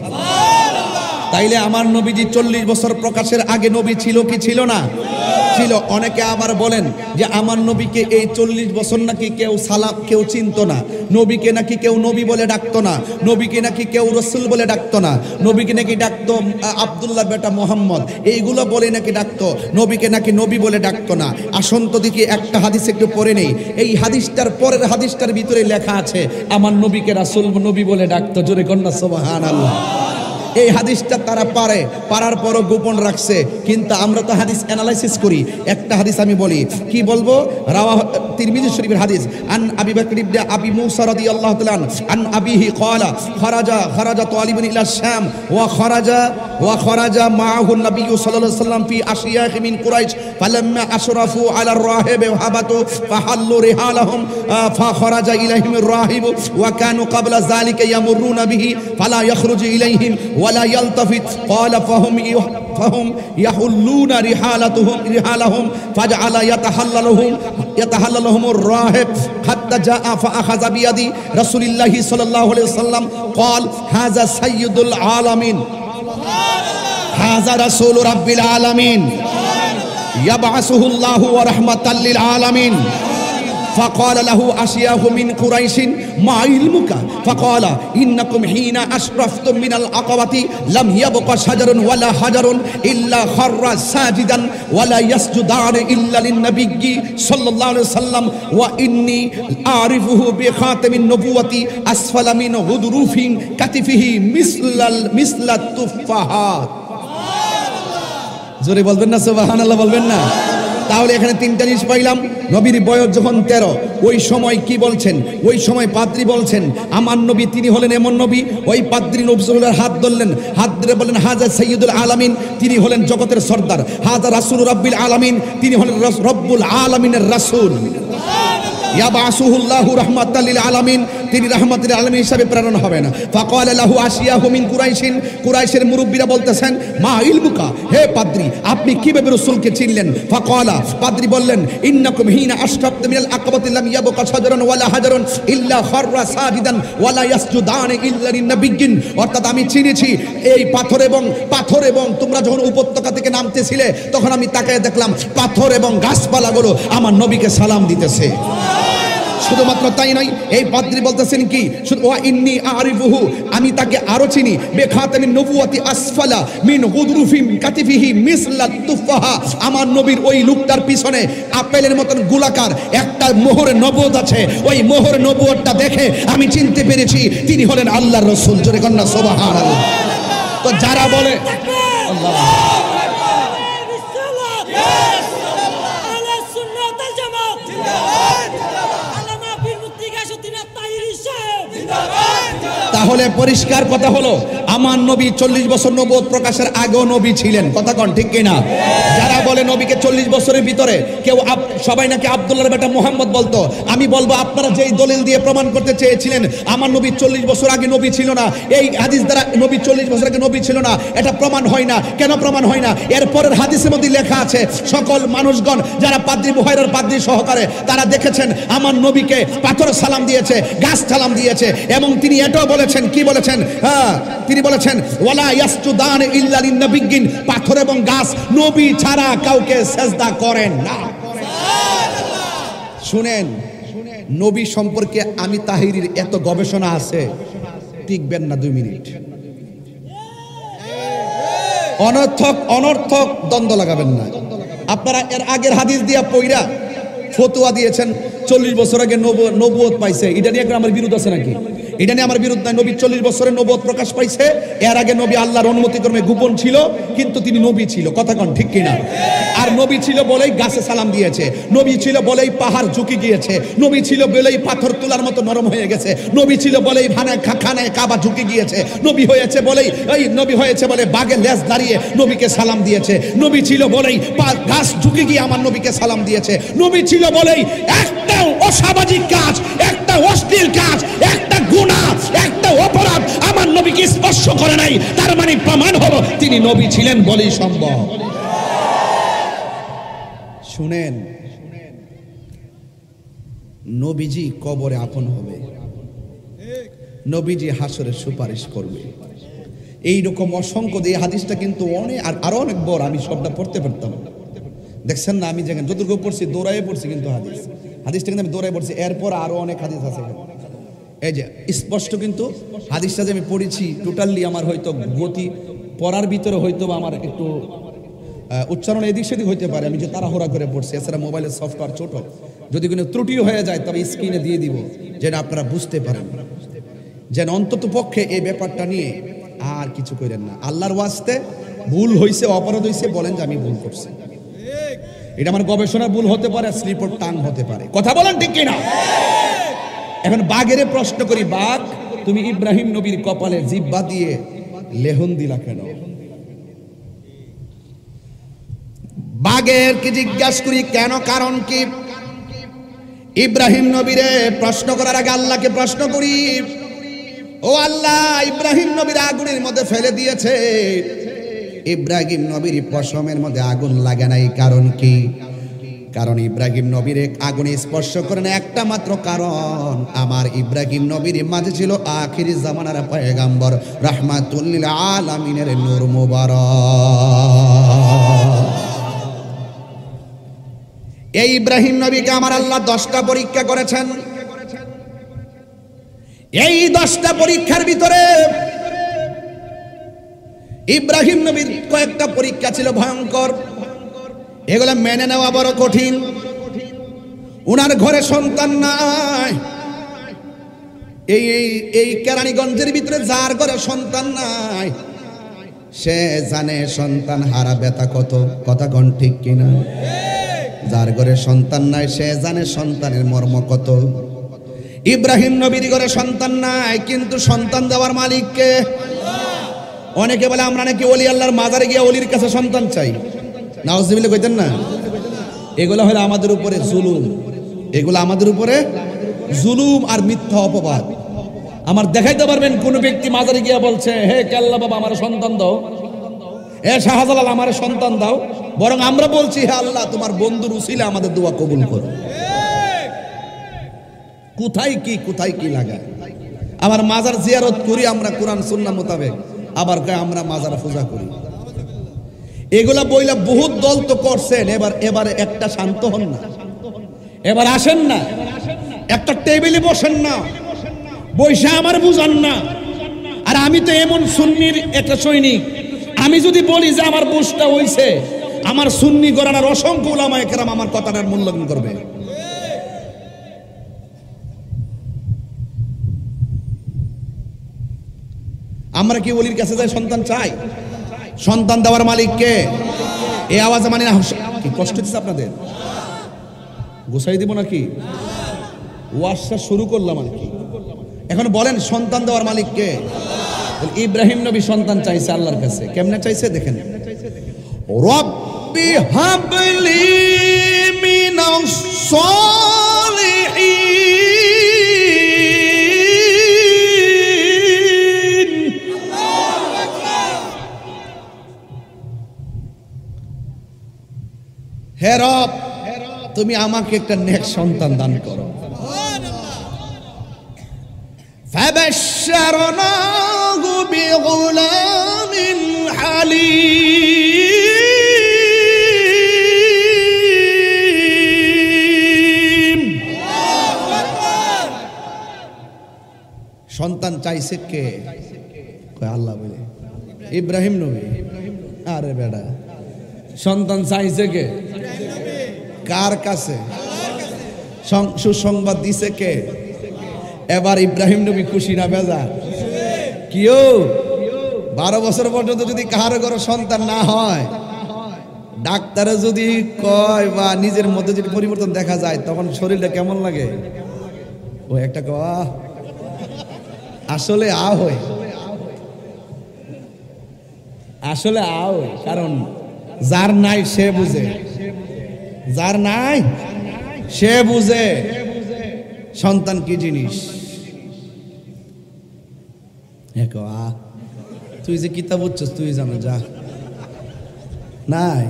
তাইলে আমার নবীজি 40 বছর প্রকাশের আগে নবী ছিল কি ছিল না? ছিল। অনেকে আবার বলেন যে আমার নবীকে এই 40 বছর নাকি কেউ চিনতো না, নবীকে নাকি কেউ নবী বলে ডাকতো না, নবীকে নাকি কেউ রসুল বলে ডাকতো না, নবীকে নাকি ডাকতো আব্দুল্লাহ বেটা মোহাম্মদ, এইগুলো বলে নাকি ডাকতো, নবীকে নাকি নবী বলে ডাকতো না। আসুন তো দেখি একটা হাদিস একটু পড়ে নেই। এই হাদিসটার পরের হাদিসটার ভিতরে লেখা আছে আমার নবীকে রাসূল নবী বলে ডাকতো। জোরে কন্যা সুবহানাল্লাহ। এই হাদিসটা তারা পারার পরও গোপন রাখছে, কিন্তু আমরা তো হাদিস অ্যানালাইসিস করি। একটা হাদিস আমি বলি, কি বলবো? রাওয়াহ তিরমিজি শরীফের হাদিস। আন আবি বকর ইবনে আবি মুসা রাদিয়াল্লাহু তাআলা আন আবিহি ক্বালা খারাজা তালিবুন ইলা শাম ওয়া খারাজা মাআহু নবী সাল্লাল্লাহু আলাইহি ওয়াসাল্লাম ফি আশিয়াখ মিন কুরাইশ ফালাম্মা আশরাফু আলা আর-রাহিব হাবাতু ফাহাল্লু রিহালাহুম ফাখারাজা ইলাইহিম আর-রাহিব ওয়া কানু ক্বাবলা যালিকা ইয়ামুরুনা বিহি ফালা ইয়াখরুজু ইলাইহিম ولا يلتفت قال فهم يحلون رحالهم فجعل يتحللهم الراهب حتى جاء فأخذ بيد رسول الله صلى الله عليه وسلم قال هذا سيد العالمين هذا رسول رب العالمين يبعثه الله ورحمة للعالمين فقال له أشياخ من قريش ما علمك فقال إنكم حين أشرفتم من العقبة لم يبق شجر ولا حجر إلا خر ساجدا ولا يسجدان إلا للنبي صلى الله عليه وسلم وإني أعرفه بخاتم النبوة أسفل من غضروف كتفه مثل التفاحات জোরে বলবেন না সুবহানাল্লাহ? বলবেন না? তাহলে এখানে তিনটা জিনিস পাইলাম। নবীর বয়স যখন 13, ওই সময় কি বলছেন? ওই সময় পাদ্রী বলছেন আমার নবী তিনি হলেন এমন নবী। ওই পাদ্রী নবীর হাত ধরলেন, হাত ধরে বললেন হাজা সাইয়্যিদুল আলামিন, তিনি হলেন জগতের সর্দার। হাজা রাসূল রাব্বিল আলামিন, তিনি হলেন রব্বুল আলামিনের রাসূল। ইয়াবাসুহুল্লাহু রাহমাতাল লিল আলামিন, তিনি রাহমাতুল আলামিন হিসেবে প্রেরণ হবেন। ফাকালা লাহু আশিয়াহু মিন কুরাইশিন, কুরাইশের মুরব্বিরা বলতেছেন মা ইলমুকা, হে পাদ্রী আপনি কিভাবে রাসূলকে চিনলেন? ফাকালা, পাদ্রী বললেন ইন্নাকুম হিনা আশরাফতু মিনাল আকাবাতি লাম ইয়াবকা শাজারুন ওয়ালা হাজারুন ইল্লা খাররা সাজিদান ওয়ালা ইয়াসজুদান ইল্লা লিন-নাবিয়্যিন, অর্থাৎ আমি চিনেছি এই পাথর এবং তোমরা যখন উপত্যকা থেকে নামতেছিলে তখন আমি তাকায় দেখলাম পাথর এবং গাছপালাগুলো আমার নবীকে সালাম দিতেছে। শুধুমাত্র তাই নয়, এই পাদ্রী বলতেছেন কি, শুধু ওয়া ইন্নী আরিফুহু, আমি তাকে আরো চিনি, বেখাতামিন নবুওয়াতি আসফালা মিন গুদরুফিম কাতিফিহি মিসলাত তুফাহা, আমার নবীর ওই লুকটার পিছনে আপেলের মতন গোলাকার একটা মোহর নবুয়ত আছে। ওই মোহর নবুয়তটা দেখে আমি চিনতে পেরেছি তিনি হলেন আল্লাহর রাসূল। জোরে কন্না সুবহানাল্লাহ। তো যারা বলে আল্লাহ তাহলে পরিষ্কার কথা হলো আমার নবী 40 বছর নবুয়ত প্রকাশের আগেও নবী ছিলেন। কথা কোন ঠিক কিনা? যারা বলে নবীকে 40 বছরের ভিতরে কেউ সবাই নাকি আব্দুল্লাহর বেটা মোহাম্মদ বলতো, আমি বলবো আপনারা যেই দলিল দিয়ে প্রমাণ করতে চেয়েছিলেন আমার নবী 40 বছর আগে নবী ছিল না, এই হাদিস দ্বারা নবী 40 বছর আগে নবী ছিল না, এটা প্রমাণ হয় না। কেন প্রমাণ হয় না? এর পরের হাদিসের মধ্যে লেখা আছে সকল মানুষগণ যারা পাদ্রী মুহাইরার পাদ্রী সহকারে তারা দেখেছেন আমার নবীকে পাথর সালাম দিয়েছে, গাছ সালাম দিয়েছে, এবং তিনি এটাও বলেছেন, কি বলেছেন? তিনি বলেছেন ওয়ালা ইয়াসজুদান ইল্লা লিন-নাবিয়্যিন, পাথর এবং গাছ নবী ছাড়া কাউকে সিজদা করেন না। শুনেন, নবী সম্পর্কে আমি তাহিরির এত গবেষণা আছে, টিকবেন না 2 মিনিট। অনর্থক দ্বন্দ্ব লাগাবেন না। আপনারা এর আগের হাদিস দিয়া পয়রা ফতোয়া দিয়েছেন 40 বছর আগে নবুয়ত পাইছে, এটা নিয়ে আমার বিরোধ আছে নাকি? এটা নিয়ে আমার বিরোধ নাই। নবী 40 বছরের নবুয়ত প্রকাশ পাইছে, এর আগে নবী আল্লাহর অনুমতি ক্রমে গোপন ছিল, কিন্তু তিনি নবী ছিল। কথা কোন ঠিক কিনা? আর নবী ছিল বলেই গাছে সালাম দিয়েছে, নবী ছিল বলেই পাহাড় ঝুঁকে গিয়েছে, নবী ছিল বলেই পাথর তুলার মতো নরম হয়ে গেছে, নবী ছিল বলেই খানায় কাবা ঝুঁকে গিয়েছে, নবী হয়েছে বলে বাঘের লেজ দাঁড়িয়ে নবীকে সালাম দিয়েছে, নবী ছিল বলেই গাছ ঝুঁকে গিয়ে আমার নবীকে সালাম দিয়েছে, নবী ছিল বলেই একটা অসামাজিক কাজ, একটা অশ্লীল কাজ, একটা গুনাহ, একটা অপরাধ আমার নবীকে স্পর্শ করে নাই। তার মানে প্রমাণ হলো তিনি নবী ছিলেন বলেই সম্ভব। শুনেন, নবীজি কবরে আপন হবে, নবীজি হাসরে সুপারিশ করবে, এইরকম অসংখ্য, এই হাদিসটা কিন্তু অনেক আরো অনেক বড়, আমি সবটা পড়তে পারতাম। দেখছেন না, আমি যেখানে যতটুকু পড়ছি দৌড়াইয়ে পড়ছি, কিন্তু হাদিসটা কিন্তু আমি দৌড়াই পড়ছি। এরপর আরো অনেক হাদিস আছে, এই যে স্পষ্ট কিন্তু হাদিসটা যে আমি পড়েছি টোটালি আমার হয়তো গতি পড়ার ভিতরে হয়তো আমার একটু উচ্চারণ এদিক সেদিক হইতে পারে, আমি যে তাড়াহুড়া করে পড়ছি। এছাড়া মোবাইলের সফটওয়্যার ছোট, যদি কোনো ত্রুটিও হয়ে যায় তবে স্ক্রিনে দিয়ে দিব, যেটা আপনারা বুঝতে পারেন, যেন অন্তত পক্ষে এই ব্যাপারটা নিয়ে আর কিছু করেন না। আল্লাহর ওয়াস্তে ভুল হয়েছে, অপরাধ হয়েছে, বলেন যে আমি ভুল করছি। এটা আমার গবেষণার ভুল হতে পারে, স্লিপর টাং হতে পারে, কথা বলেন ঠিক কিনা? এখন বাঘের প্রশ্ন করি, বাঘ তুমি ইব্রাহিম নবীর কপালে জিহ্বা দিয়ে লেহন দিলা কেন? বাঘের কি জিজ্ঞাসা করি কেন, কারণ কি? ইব্রাহিম নবীরে প্রশ্ন করার আগে আল্লাহকে প্রশ্ন করি, ও আল্লাহ, ইব্রাহিম নবীর আগুনের মধ্যে ফেলে দিয়েছে, ইব্রাহিম নবীর পশমের মধ্যে আগুন লাগে নাই, কারণ কি? কারণ ইব্রাহিম নবীর আগুনে স্পর্শ করে না একটা মাত্র কারণ, আমার ইব্রাহিম নবীর মাঝে ছিল আখির জামানার পয়গম্বর রাহমাতুল লিল আলামিনের নূর মুবারক। এই ইব্রাহিম নবীকে আমার আল্লাহ 10টা পরীক্ষা করেছেন। এই 10টা পরীক্ষার ভিতরে ইব্রাহিম নবীর কয়েকটা পরীক্ষা ছিল ভয়ঙ্কর, এগুলা মেনে নেওয়া বড় কঠিন। উনার ঘরে সন্তান নাই, এই এই কেরানীগঞ্জের ভিতরে যার ঘরে সন্তান নাই সে জানে সন্তান হারা ব্যথা কত, কথা কোন ঠিক কিনা? যার ঘরে সন্তান নাই সে জানে সন্তানের মর্ম কত। ইব্রাহিম নবীর ঘরে সন্তান নাই, কিন্তু সন্তান দেওয়ার মালিক কে? অনেকে বলে আমরা নাকি ওলি আল্লাহর মাজারে গিয়ে ওলির কাছে সন্তান চাই, নাউজুবিল্লাহ কইতেন না? এগুলো হলো আমাদের উপরে জুলুম, এগুলো আমাদের উপরে জুলুম আর মিথ্যা অপবাদ। আমার দেখাইতে পারবেন কোন ব্যক্তি মাজারে গিয়ে বলছে, হে কেল্লা বাবা আমার সন্তান দাও, এ শাহজালাল আমার সন্তান দাও? বরং আমরা বলছি, হে আল্লাহ তোমার বন্ধুর উসিলা আমাদের দোয়া কবুল করো। কোথায় কি লাগায়? আবার মাজার জিয়ারত করি আমরা কোরআন সুন্নাহ মোতাবেক, আবার আমরা মাজার পূজা করি। এগুলা বইলা বহুত দল তো করছেন, এবারে একটা শান্ত হন না, এবার আসেন না, একটা টেবিলে বসেন না, বৈশা আমার বুঝান না। আর আমি তো এমন সুন্নির একটা সৈনিক, আমি যদি বলি যে আমার বুঝটা হইছে, আমার সুন্নি গরানার অসংখ্য উলামায়ে কেরাম আমার কথাটার মূল্যায়ন করবে। আমরা কি ওলির কাছে যাই সন্তান চাই? সন্তান দেওয়ার মালিক কে? এই আওয়াজে মানে না, কি কষ্ট হচ্ছে আপনাদের? গোসাই দিব নাকি? ওয়াজটা শুরু করলাম আর কি। এখন বলেন সন্তান দেওয়ার মালিক কে? ইব্রাহিম নবী সন্তান চাইছে আল্লাহর কাছে, কেমনে চাইছে দেখেন, রব্বি হাবলি মিনাস সালিহিন। হে রব, তুমি আমাকে একটা নেক সন্তান দান করো। ফাবাশশারনাহু বিগুলামিন হালিম। সন্তান চাইছে কে? কয় আল্লাহ বলে ইব্রাহিম নবী। আরে বেটা, সন্তান চাইছে কে? কার কাছে? সুসংবাদ দিছে কে? এবার ইব্রাহিম নবী খুশি না বেজার? কিও 12 বছর পর্যন্ত যদি কারো ঘরে সন্তান না হয়, ডাক্তারে যদি কয় বা নিজের মধ্যে যদি পরিবর্তন দেখা যায়, তখন শরীরটা কেমন লাগে? ও একটা আসলে আসলে কারণ যার নাই সে বুঝে, যার নাই সে বুঝে সন্তান কি জিনিস। তুই যে কিতাব বুঝছিস তুই জানো, যা নাই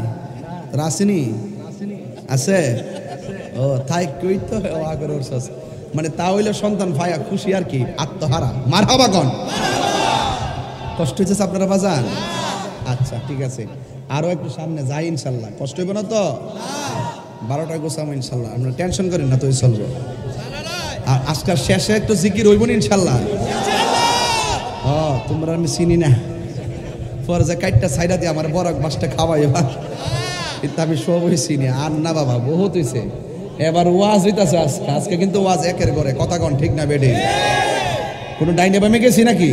রাসিনী আছে ও তাই কই তো আগের মানে তা হইলে সন্তান ভাইয়া খুশি আর কি, আত্মহারা মারহাবা কোন। কষ্ট হয়েছে আপনারা বাজান? আচ্ছা ঠিক আছে, আরো একটু সামনে যাই ইনশাল্লাহ। কষ্ট হইব না তো? 12টা গোছাবো ইনশাল্লাহ, আপনারা টেনশন করেন না তো, চলবো। আর আজকাল শেষে একটু জিকির হইব না ইনশাল্লাহ? ও তোমরা আমি চিনি না, পরে যে কাইটটা সাইডা দিয়ে আমার বরক বাসটা খাওয়াই, এবার কিন্তু আমি সবই চিনি। আর না বাবা, বহুত হয়েছে, এবার ওয়াজ হইতাছে আজকে। আজকে কিন্তু ওয়াজ একের করে, কথা কন ঠিক না বেডে? কোনো ডাইনে বামে গেছি নাকি?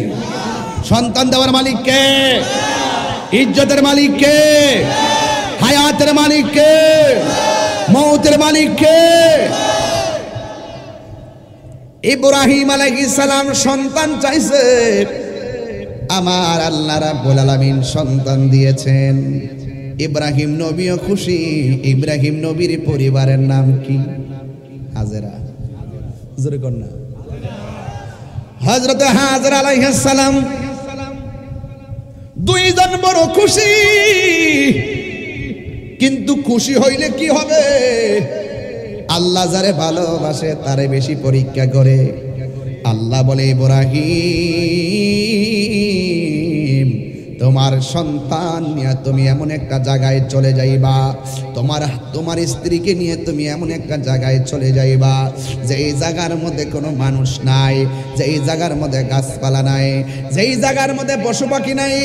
সন্তান দেওয়ার মালিক কে? ইজ্জতের মালিক কে? হায়াতের মালিক কে? মৌতের মালিক কে? ইব্রাহিম আলাইহিস সালাম সন্তান চাইছে, আমার আল্লাহ রাব্বুল আলামিন সন্তান দিয়েছেন। ইব্রাহিম নবীও খুশি। ইব্রাহিম নবীর পরিবারের নাম কি? হাজেরা। জোরে কর না। হযরত হাজরা আলাইহিস সালাম দুইজন বড় খুশি, কিন্তু খুশি হইলে কি হবে? আল্লাহ যারে ভালোবাসে তারে বেশি পরীক্ষা করে। আল্লাহ বলে, ইব্রাহিম তোমার সন্তান নিয়ে তুমি এমন একটা জায়গায় চলে যাইবা, তোমার স্ত্রীকে নিয়ে তুমি এমন একটা জায়গায় চলে যাইবা যেই জায়গার মধ্যে কোনো মানুষ নাই, যেই জায়গার মধ্যে গাছপালা নাই, যেই জায়গার মধ্যে পশু পাখি নাই,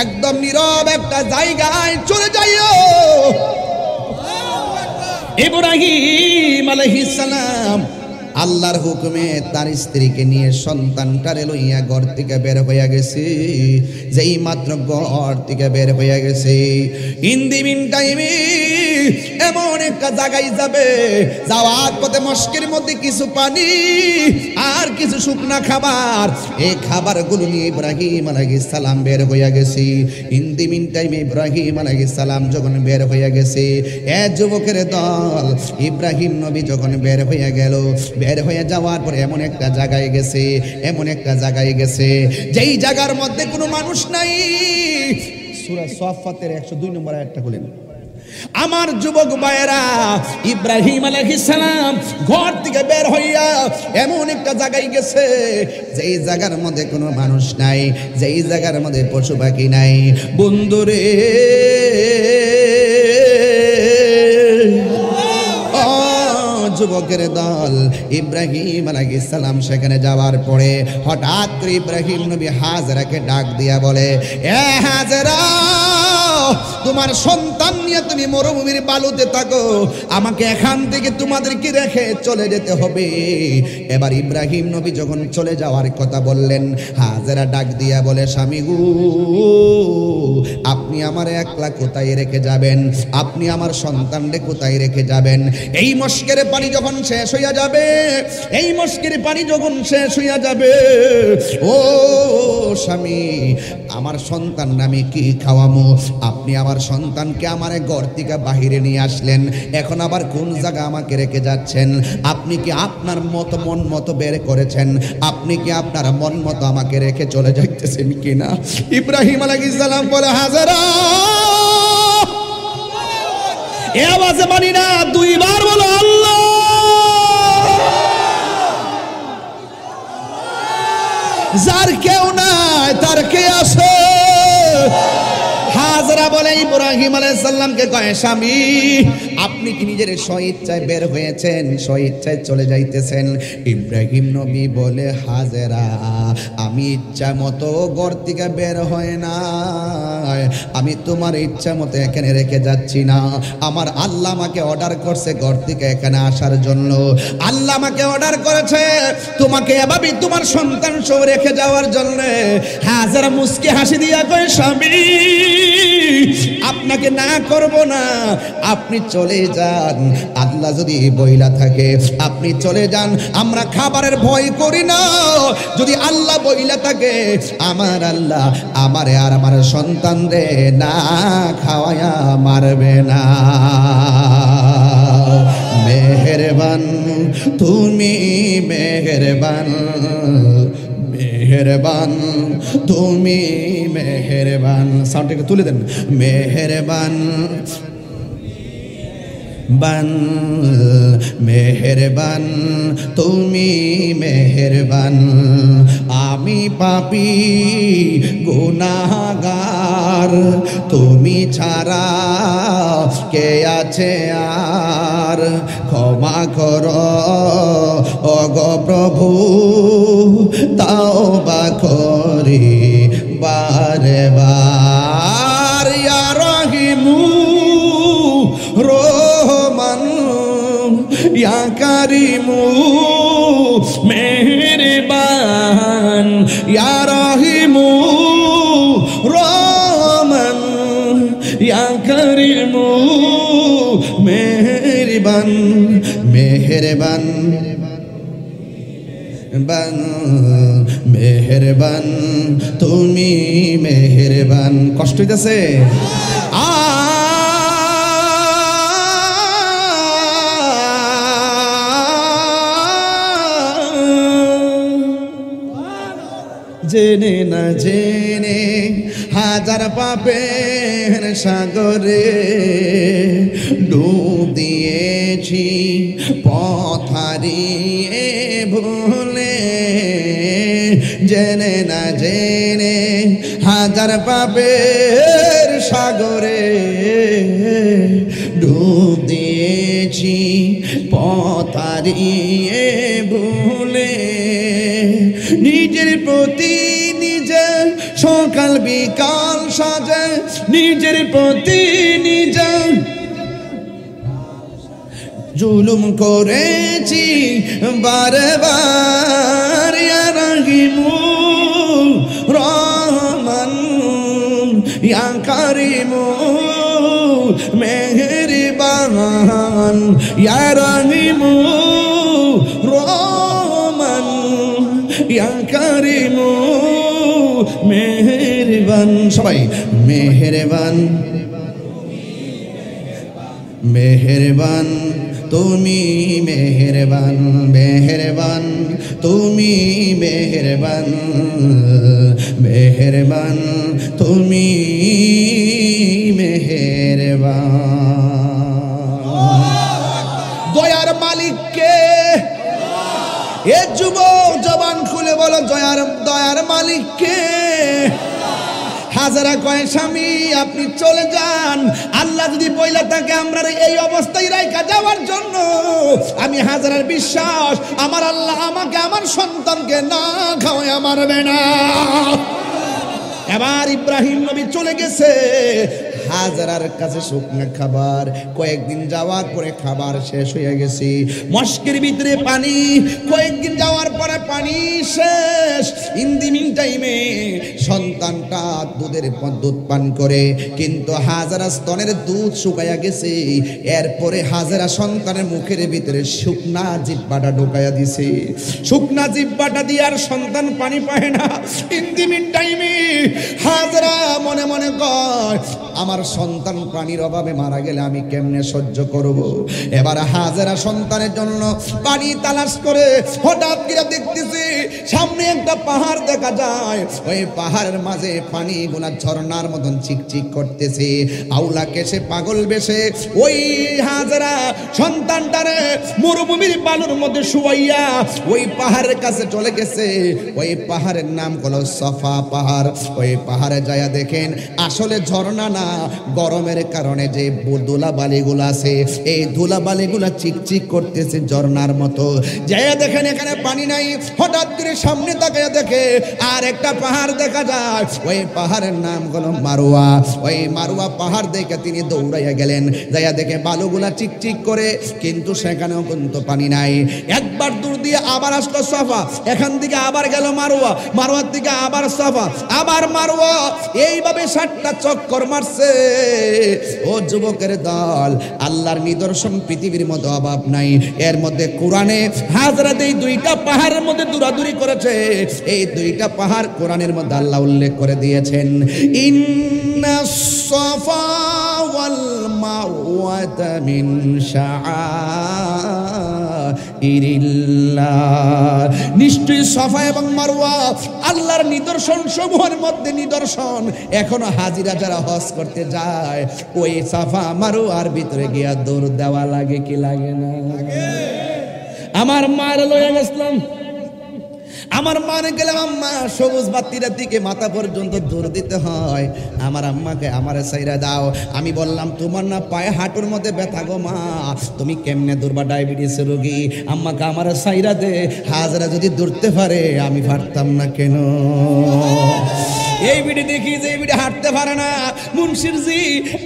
একদম নীরব একটা জায়গায় চলে যাইও। ইব্রাহিম আলাইহিস সালাম আল্লাহর হুকুমে তার স্ত্রীকে নিয়ে সন্তানটারে লইয়া ঘর থেকে বের হইয়া গেছে। যেই মাত্র ঘর থেকে বের হইয়া গেছে, ইন দি মিন টাইমে এমন একটা জায়গায় যাবে, যাওয়ার পথে মস্কের মধ্যে কিছু পানি আর কিছু শুকনা খাবার, এই খাবারগুলো নিয়ে ইব্রাহিম আলাইহিস সালাম বের হইয়া গেছে। ইন দি মিন টাইমে ইব্রাহিম আলাইহিস সালাম যখন বের হইয়া গেছে, এ যুবকের দল, ইব্রাহিম নবী যখন বের হইয়া গেল, বের হয়ে যাওয়ার পরে এমন একটা জায়গায় গেছে, এমন একটা জায়গায় গেছে যেই জায়গার মধ্যে কোনো মানুষ নাই। সূরা সাফফাতের 102 নম্বর আয়াতটা খুলেন। আমার যুবক ভাইয়েরা, ইব্রাহিম আলাইহিস সালাম ঘর থেকে বের হইয়া এমন একটা জায়গায় গেছে যেই জায়গার মধ্যে কোনো মানুষ নাই, যেই জায়গার মধ্যে পশু পাখি নাই। বন্ধুরে, যুবকের দল, ইব্রাহিম আলাইহিস সালাম সেখানে যাওয়ার পরে হঠাৎ করে ইব্রাহিম নবী হাজরাকে ডাক দিয়া বলে, এ হাজরা, তোমার সন্তান নিয়ে তুমি মরুভূমির বালুতে থাকো, আমাকে এখান থেকে তোমাদেরকে রেখে চলে যেতে হবে। এবার ইব্রাহিম নবী যখন চলে যাওয়ার কথা বললেন, হাজরা ডাক দিয়া বলে, স্বামী গো, আপনি আমার একলা কোথায় রেখে যাবেন? আপনি আমার সন্তানকে কোথায় রেখে যাবেন? এই মস্কের পানি যখন শেষ হইয়া যাবে, এই মস্কের পানি যখন শেষ হইয়া যাবে, ও স্বামী, আমার সন্তান আমি কি খাওয়ামো? আপনি আমার সন্তানকে আমার ঘর থেকে বাহিরে নিয়ে আসলেন, এখন আবার কোন জায়গা আমাকে রেখে যাচ্ছেন? আপনি কি আপনার মতো মন মতো বের করেছেন? আপনি কি আপনার মন মতো আমাকে রেখে চলে যাইতেছেন কিনা? ইব্রাহিম আলাইহিস সালাম বলে, হাজরা, এ আওয়াজে মানি না, দুইবার বলো আল্লাহ। যার কেউ নাই তার কে আছে? হাজরা বলে, ইব্রাহিম আলাইহিস সালামকে কয়, স্বামী, আপনি কি নিজের স্বইচ্ছায় বের হয়েছেন, স্বইচ্ছায় চলে যাইতেছেন? ইব্রাহিম নবী বলে, হাজরা, আমি ইচ্ছা মতো ঘর থেকে বের হয় না, আমি তোমার ইচ্ছা মতো এখানে রেখে যাচ্ছি না। আমার আল্লাহ আমাকে অর্ডার করছে ঘর থেকে এখানে আসার জন্য। আল্লাহ আমাকে অর্ডার করেছে তোমাকে এভাবেই তোমার সন্তান সহ রেখে যাওয়ার জন্য। হাজরা মুস্কি হাসি দিয়া কয়, স্বামী, আপনাকে না করব না, আপনি চলে যান। আল্লাহ যদি বইলা থাকে আপনি চলে যান, আমরা খাবারের ভয় করি না। যদি আল্লাহ বইলা থাকে, আমার আল্লাহ আমারে আর আমার সন্তান রে না খাওয়ায়া মারবে না। মেহেরবান তুমি, মেহেরবান, মেহেরবান তুমি, মেহেরবান। সাউন্ডটাকে তুলে দেন। মেহেরবান বান মেহেরবান তুমি মেহেরবান আমি পাপী গুনাহগার তুমি ছাড়া কে আছে আর ক্ষমা করো ওগো প্রভু তাওবা করি বারে বার ইয়া রহিমু রহমান ইয়া কারিমু মেহেরবান ইয়া রহিমু রহমান ইয়া কারিমু মেহেরবান মেহেরবান বান মেহেরবান তুমি মেহেরবান। কষ্ট হইতেছে জেনে না জেনে হাজার পাপের সাগরে ডুব দিয়েছি পথ হারিয়ে ভুলে জেনে না জেনে হাজার পাপের সাগরে ডুব দিয়েছি পথ হারিয়ে ভুলে নিজের প্রতি নিজে সকাল বিকাল সাজে নিজের প্রতি নিজে জুলুম করেছি বারে বার ইয়া রহিমু রহমান ইয়া কারিমু মেহেরবান ইয়া রহিমু রহমান ইয়া কারিমু মেহেরবান। সবাই মেহেরবান মেহেরবান তুমি মেহেরবান মেহেরবান তুমি মেহেরবান মেহেরবান তুমি মেহেরবান। দয়ার মালিক কে? এ যুবক জবান খুলে বলো দয়ার মালিক কে? হাজারা কয় স্বামী আপনি চলে যান, আল্লাহ যদি বইলা থাকে আমরা এই অবস্থায় রাইখা যাওয়ার জন্য, আমি হাজারার বিশ্বাস আমার আল্লাহ আমাকে আমার সন্তানকে না খাওয়ায় মারবে না। এবার ইব্রাহিম নবী চলে গেছে হাজারার কাছে শুকনা খাবার, কয়েকদিন যাওয়ার পরে খাবার শেষ হয়ে গেছে, মস্কের ভিতরে পানি, কয়েকদিন যাওয়ার পরে পানি শেষ। ইন দি মিন টাইমে সন্তানটা দুধ পান করে, কিন্তু হাজারা স্তনের দুধ শুকাইয়া গেছে। এরপরে হাজারা সন্তানের মুখের ভিতরে শুকনা জিহ্বাটা ঢুকাইয়া দিছে, শুকনা জিহ্বাটা দিয়ে আর সন্তান পানি পায় না। ইন দি মিন টাইমে হাজারা মনে মনে কয় আমার সন্তান পানির অভাবে মারা গেলে আমি কেমনে সহ্য করব। এবার হাজারা সন্তানের জন্য পানি তালাশ করে হঠাৎ করে দেখতেছি সামনে একটা পাহাড় দেখা যায়, ওই পাহাড়ের মাঝে পানি গুলা ঝর্ণার মতন চিকচিক করতেছে। আউলা কেসে পাগল বেশে ওই হাজারা সন্তানটারে মরুভূমির বালুর মধ্যে শুয়াইয়া ওই পাহাড়ের কাছে চলে গেছে। ওই পাহাড়ের নাম হলো সফা পাহাড়। ওই পাহাড়ে যায়া দেখেন আসলে ঝর্ণা না, গরমের কারণে যে ধুলাবালিগুলো আছে এই ধুলাবালিগুলো চিকচিক করতেছে ঝর্ণার মতো। যাইয়া দেখেন এখানে পানি নাই, হঠাৎ করে সামনে তাকাইয়া দেখে আর একটা পাহাড় দেখা যায়, ওই পাহাড়ের নাম হলো মারুয়া। ওই মারুয়া পাহাড় দেখে তিনি দৌড়াইয়া গেলেন, যাইয়া দেখে বালুগুলা চিকচিক করে, কিন্তু সেখানেও কিন্তু পানি নাই। একবার দূর দিয়ে আবার আসলো সফা, এখান থেকে আবার গেল মারুয়া, মারুয়ার থেকে আবার সফা, আবার মারুয়া, এইভাবে 7টা চক্কর মারছে। ও যুবকের দল, আল্লাহর নিদর্শন পৃথিবীর মধ্যে অভাব নাই। এর মধ্যে কোরআনে হাজরাত এই 2টা পাহাড়ের মধ্যে দৌড়াদৌড়ি করেছে। এই 2টা পাহাড় কোরআনের মধ্যে আল্লাহ উল্লেখ করে দিয়েছেন, ইন্নাস সাফা ওয়াল মারওয়াতা মিন শাইরিল্লাহ। নিশ্চয়ই সাফা এবং মারওয়া আল্লাহর নিদর্শন সমূহের মধ্যে নিদর্শন। এখনো হাজিরা যারা হজ করতে যায় ওই সাফা মারওয়ার ভিতরে গিয়া দৌড় দেওয়া লাগে কি লাগে না? আমার মার লয়ে গেছিলাম, আমার মানে গেলাম আম্মা সবুজ বাতিটার দিকে মাথা পর্যন্ত দৌড় দিতে হয়। আমার আম্মাকে আমারে সাইরা দাও। আমি বললাম তোমার না পায়ে হাঁটুর মধ্যে ব্যথা গো মা, তুমি কেমনে দৌড়বা, ডায়াবেটিস রোগী। আম্মাকে আমারে সাইরা দে। হাজরা যদি দৌড়তে পারে আমি পারতাম না কেন? এই বিড়ি দেখি যে এই বিড়ি হাঁটতে পারে না। মুন্সির জি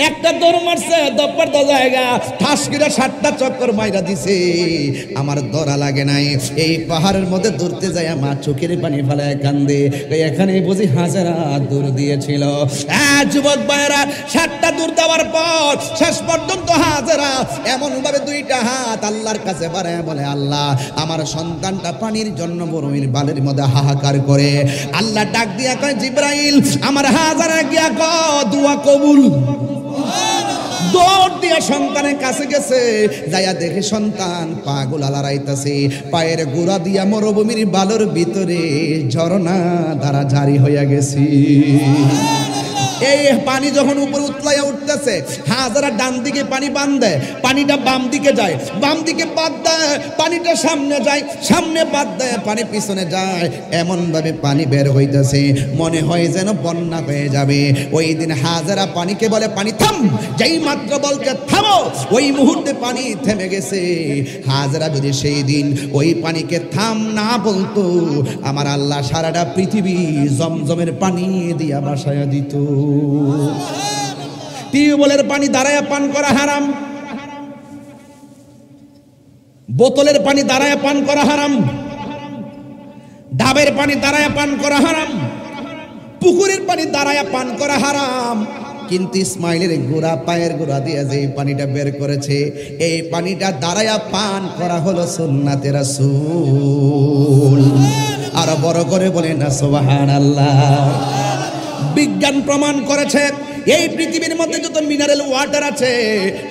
একটা দৌড় মারছে, দপ্পার দা জায়গা ঠাস করে 7টা চক্কর মাইরা দিছে। আমার দরা লাগে নাই। এই পাহাড়ের মধ্যে দৌড়তে যায় মা চোখের পানি ফেলায় কান্দে। এখানে বুঝি হাজারা দৌড় দিয়েছিল। যুবক ভাইয়েরা 7টা দৌড় দেওয়ার পর শেষ পর্যন্ত হাজারা এমন ভাবে 2টা হাত আল্লাহর কাছে বাড়ায় বলে, আল্লাহ আমার সন্তানটা পানির জন্য বরুণের বালের মধ্যে হাহাকার করে। আল্লাহ ডাক দিয়া কয়, জিব্রাইল আমার হাজারা গিয়া দোয়া কবুল। দৌড় দিয়া সন্তানের কাছে গেছে, যাইয়া দেখে সন্তান পাগল লড়াইতেছে। পায়ের গোড়া দিয়া মরুভূমির বালুর ভিতরে ঝরনা ধারা জারি হইয়া গেছে। এই পানি যখন উপরে উতলাইয়া উঠতেছে, হাজারা ডান দিকে পানি বান দেয়, পানিটা বাম দিকে যায়, বাম দিকে বাদ দেয়, পানিটা সামনে যায়, সামনে বাদ দেয়, পানি পিছনে যায়। এমন ভাবে পানি বের হইতেছে, মনে হয় যেন বন্যা হয়ে যাবে। ওই দিন হাজারা পানিকে বলে, পানি থাম। যেই মাত্র বলছে থামো, ওই মুহূর্তে পানি থেমে গেছে। হাজারা যদি সেই দিন ওই পানিকে থাম না বলতো, আমার আল্লাহ সারাটা পৃথিবী জমজমের পানি দিয়া বাসায়া দিত। টিউবওয়েলের পানি দাঁড়ায় পান করা হারাম, বোতলের পানি দাঁড়ায় পান করা হারাম, ডাবের পানি দাঁড়ায় পান করা হারাম, পুকুরের পানি দাঁড়ায় পান করা হারাম। কিন্তু ইসমাইলের গোড়া পায়ের গোড়া দিয়ে যে পানিটা বের করেছে, এই পানিটা দাঁড়ায়া পান করা হলো সুন্নাতে রাসূল। আর বড় করে বলেন না সুবহানাল্লাহ। বিজ্ঞান প্রমাণ করেছে এই পৃথিবীর মধ্যে যত মিনারেল ওয়াটার আছে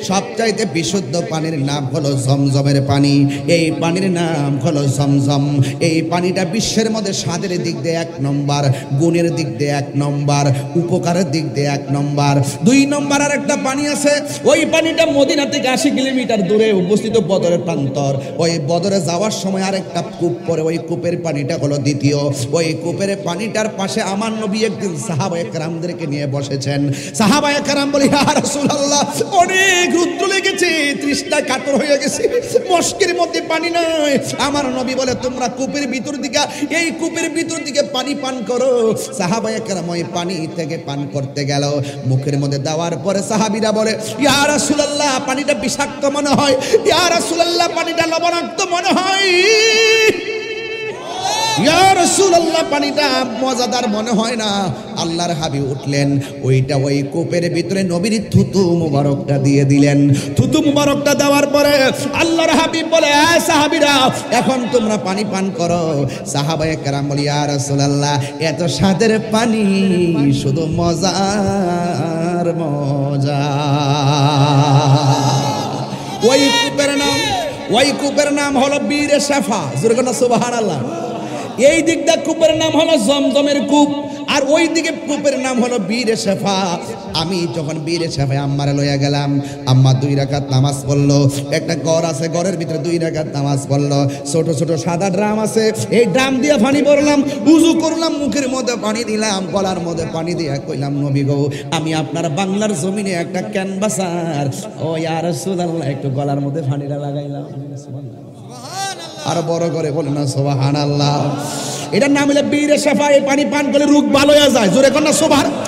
সবচাইতে বিশুদ্ধ পানির নাম হলো জমজমের পানি। এই পানির নাম হলো জমজম। এই পানিটা বিশ্বের মধ্যে স্বাদের দিক দিয়ে 1 নম্বর, গুণের দিক দিয়ে 1 নম্বর, উপকারের দিক দিয়ে 1 নম্বর। 2 নম্বর আর একটা পানি আছে, ওই পানিটা মদিনা থেকে 80 কিলোমিটার দূরে অবস্থিত বদরের প্রান্তর। ওই বদরে যাওয়ার সময় আরেকটা কূপ পড়ে, ওই কূপের পানিটা হলো দ্বিতীয়। ওই কূপের পানিটার পাশে আমার নবী একদিন সাহাবায়ে কেরামদেরকে নিয়ে বসেছেন। সাহাবায়ে কেরাম বলে, ইয়া রাসূলুল্লাহ অনেক রৌদ্র লেগেছে, তৃষ্ণায় কাতর হয়ে গেছে, মস্কের মধ্যে পানি নাই। আমার নবী বলে, তোমরা কূপের ভিতর দিকে, এই কূপের ভিতর দিকে পানি পান করো। সাহাবায়ে কেরাম ওই পানি থেকে পান করতে গেল। মুখের মধ্যে দেওয়ার পরে সাহাবীরা বলে, ইয়া রাসূলুল্লাহ পানিটা বিষাক্ত মনে হয়, ইয়া রাসূলুল্লাহ পানিটা লবণাক্ত মনে হয়, ইয়া রাসূলুল্লাহ পানিটা মজাদার মনে হয় না। আল্লাহর হাবিব উঠলেন, ওইটা ওই কূপের ভিতরে নবীর থুতু মুবারকটা দিয়ে দিলেন। থুতু মুবারকটা দেওয়ার পরে আল্লাহর হাবিব বলে, সাহাবীরা এখন তোমরা পানি পান করো। সাহাবায়ে কেরাম বলে, ইয়া রাসূলুল্লাহ এত স্বাদের পানি, শুধু মজার মজা। ওই কূপের নাম হলো বীরে শেফা। সুবহানাল্লাহ। এই দিকটা কূপের নাম হলো জমজমের কূপ, আর ওই দিকে কূপের নাম হলো বীরে শেফা। আমি যখন বীরে শেফায় আম্মারে লইয়া গেলাম, আম্মা 2 রাকাত নামাজ পড়লো। একটা ঘর আছে, ঘরের ভিতরে 2 রাকাত নামাজ পড়লো। ছোট ছোট সাদা ড্রাম আছে, এই ড্রাম দিয়ে পানি ভরলাম, উযু করলাম, মুখের মধ্যে পানি দিলাম, গলার মধ্যে পানি দিয়া কইলাম, নবী গো আমি আপনার বাংলার জমিনে একটা ক্যানভাসার, ও ইয়া রাসূলুল্লাহ একটু গলার মধ্যে পানিটা লাগাইলাম। আর বড় করে বলেন না সুবহানাল্লাহ। এটার নাম হলো বীরে শেফা। এই পানি পান করলে রোগ ভালো হয়ে যায়। জোরে কোন না সুবহানাল্লাহ।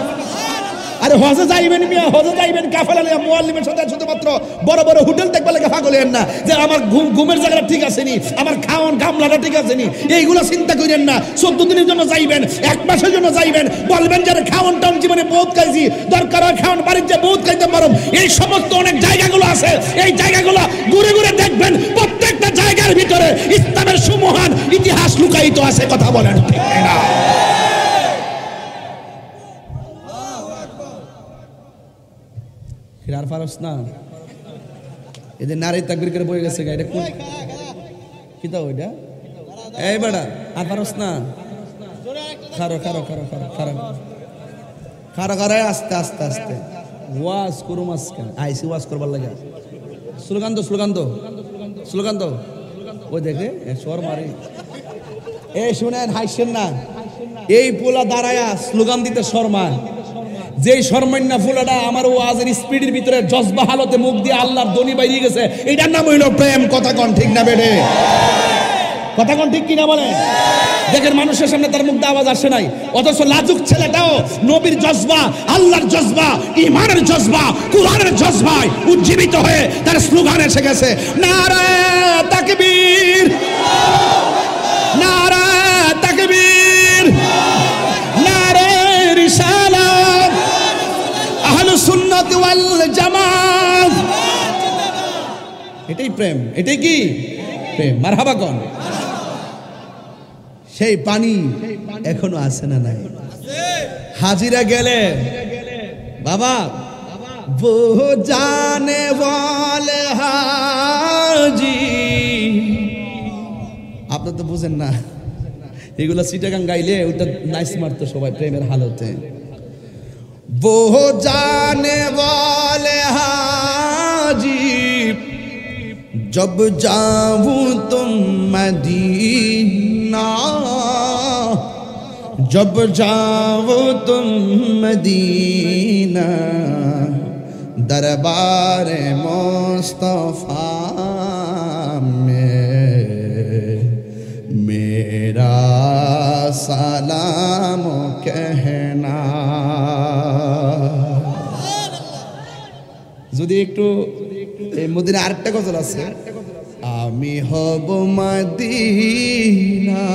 আরে হজে যাইবেন মিয়া, হজে যাইবেন কাফেলা নিয়ে, মুআল্লিমের সাথে শুধুমাত্র বড় বড় হোটেল দেখবে লাগে পাগল হন না, যে আমার ঘুমের জায়গাটা ঠিক আছে নি, আমার খাওয়ান গামলাটা ঠিক আছে নি, এইগুলো চিন্তা করেন না। 14 দিনের জন্য যাইবেন, 1 মাসের জন্য যাইবেন, বলবেন যে খাওয়ান টাউন জীবনে বহুত খাইছি, দরকার হয় খাওয়ান বাড়ির যে বহুত খাইতে পারো। এই সমস্ত অনেক জায়গাগুলো আছে, এই জায়গাগুলো ঘুরে ঘুরে দেখবেন, প্রত্যেকটা জায়গার ভিতরে ইসলামের সুমহান ইতিহাস লুকায়িত আছে। কথা বলেন ঠিক না? আর পারস না, এদের নারী তাকবীর করে বয়ে গেছে। এটা কোন কিতা ওইটা এই বেটা আর পারস না খারো খারো খারো খারো খারো খারো খারো আস্তে আস্তে আস্তে ওয়াজ করুম আজকে আইসি ওয়াজ করবার লাগে স্লোগান তো স্লোগান তো স্লোগান তো ওই দেখে সর মারি এই শুনেন হাইছেন না এই পোলা দাঁড়ায়া স্লোগান দিতে শর্মা যেই শর্মান্না ফুলাটা আমার ওয়াজের স্পিডের ভিতরে জজবা হালতে মুখ দিয়ে আল্লাহর দনি বাইরে গেছে এটার নাম হইল প্রেম কথা কোন ঠিক না বেড়ে কথা কোন ঠিক কিনা বলেন দেখেন মানুষের সামনে তার মুখ দিয়ে আওয়াজ আসে নাই অথচ লাজুক ছেলেটাও নবীর জজবা আল্লাহর জজবা ঈমানের জজবা কুরআনের জজবায় উজ্জীবিত হয়ে তার স্লোগান এসে গেছে নারে তাকবীর নারে তাকবীর নারে রিসালাত আহলুস সুন্নাত ওয়াল জামাত এটাই প্রেম এটাই কি প্রেম মারহাবা কোন সেই পানি এখনো আছে না নাই হাজিরা গেলে বাবা वो जाने वाले हाजी আপনারা তো বুঝেন না এগুলা সিটাগাং গাইলে ওটা নাইস মারতো সবাই প্রেমের হালতে वो जाने वाले हाजी जब जाऊं तुम मदीना जब जाओ तुम मदीना दरबार मुस्तफा में मेरा सलाम कहना যদি একটু এই মদিনা আরেকটা গজল আছে আমি হব মদিনা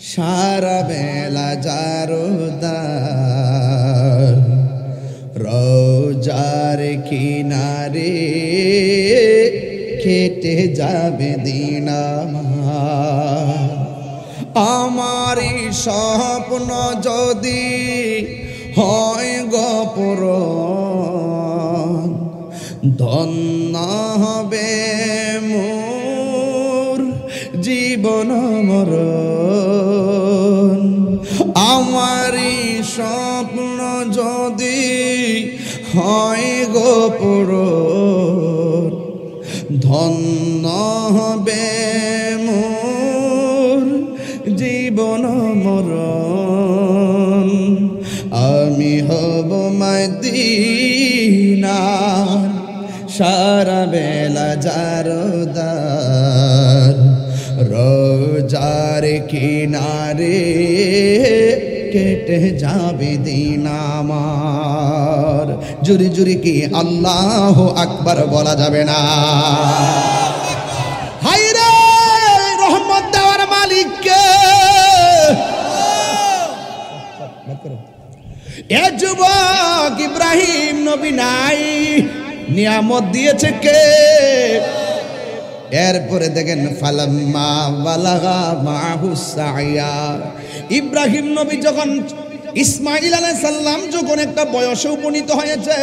সারা বেলা জারদার রোজার কিনারে কেটে যাবে দিন আমারই স্বপ্ন যদি হয় গপুর ধন্য হবে মোর জীবন মরণ আমারই স্বপ্ন যদি হয় গপুর ধন্য হবে মোর জীবন মরণ আমি হব মদিনা সারা বেলা জারদার রোজার কিনারে কেটে যাবে দিন আমার জুরি জুরি কি আল্লাহ আকবার বলা যাবে না হায় রে রহমত দেওয়ার মালিককে এ যুবক ইব্রাহিম নবী নাই নিয়ামত দিয়েছে কে এরপরে দেখেন ফালাম্মা বালাগা মাহু সাইয়া ইব্রাহিম নবী যখন ইসমাঈল আলাইহিস সালাম যখন একটা বয়সে উপনীত হয়েছে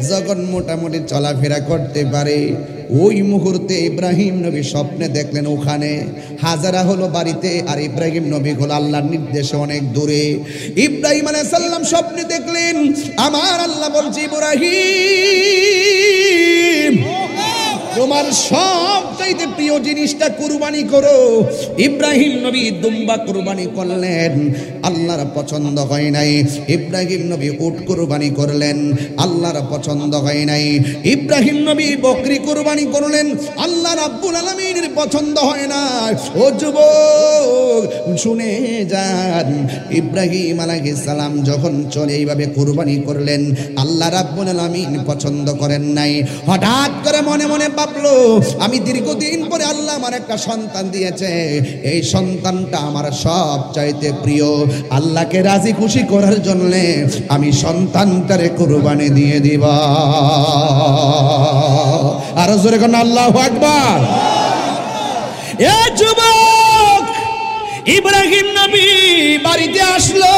যখন মোটামুটি চলাফেরা করতে পারে ওই মুহূর্তে ইব্রাহিম নবী স্বপ্নে দেখলেন ওখানে হাজারা হলো বাড়িতে আর ইব্রাহিম নবী হলো আল্লাহর নির্দেশে অনেক দূরে ইব্রাহিম আলাইহিস সালাম স্বপ্নে দেখলেন আমার আল্লাহ বলছে ইব্রাহিম তোমার সবচাইতে প্রিয় জিনিসটা কুরবানি করো ইব্রাহিম নবী দুম্বা কুরবানি করলেন আল্লাহর পছন্দ হয় নাই ইব্রাহিম নবী উট কুরবানি করলেন আল্লাহর পছন্দ হয় নাই ইব্রাহিম নবী বকরি কুরবানি করলেন আল্লাহ রাব্বুল আলামিনের পছন্দ হয় না ও যুবক শুনে যান ইব্রাহিম আলাইহিস সালাম যখন চলে এইভাবে কুরবানি করলেন আল্লাহ রাব্বুল আলামিন পছন্দ করেন নাই হঠাৎ করে মনে মনে ভাবলো আমি দীর্ঘদিন পরে আল্লাহ আমার একটা সন্তান দিয়েছে এই সন্তানটা আমার সবচাইতে প্রিয় আল্লাহকে রাজি খুশি করার জন্য আমি সন্তানটারে কুরবানি দিয়ে দিব আর জোরে কোন আল্লাহু আকবার এ যুবক ইব্রাহিম নবী বাড়িতে আসলো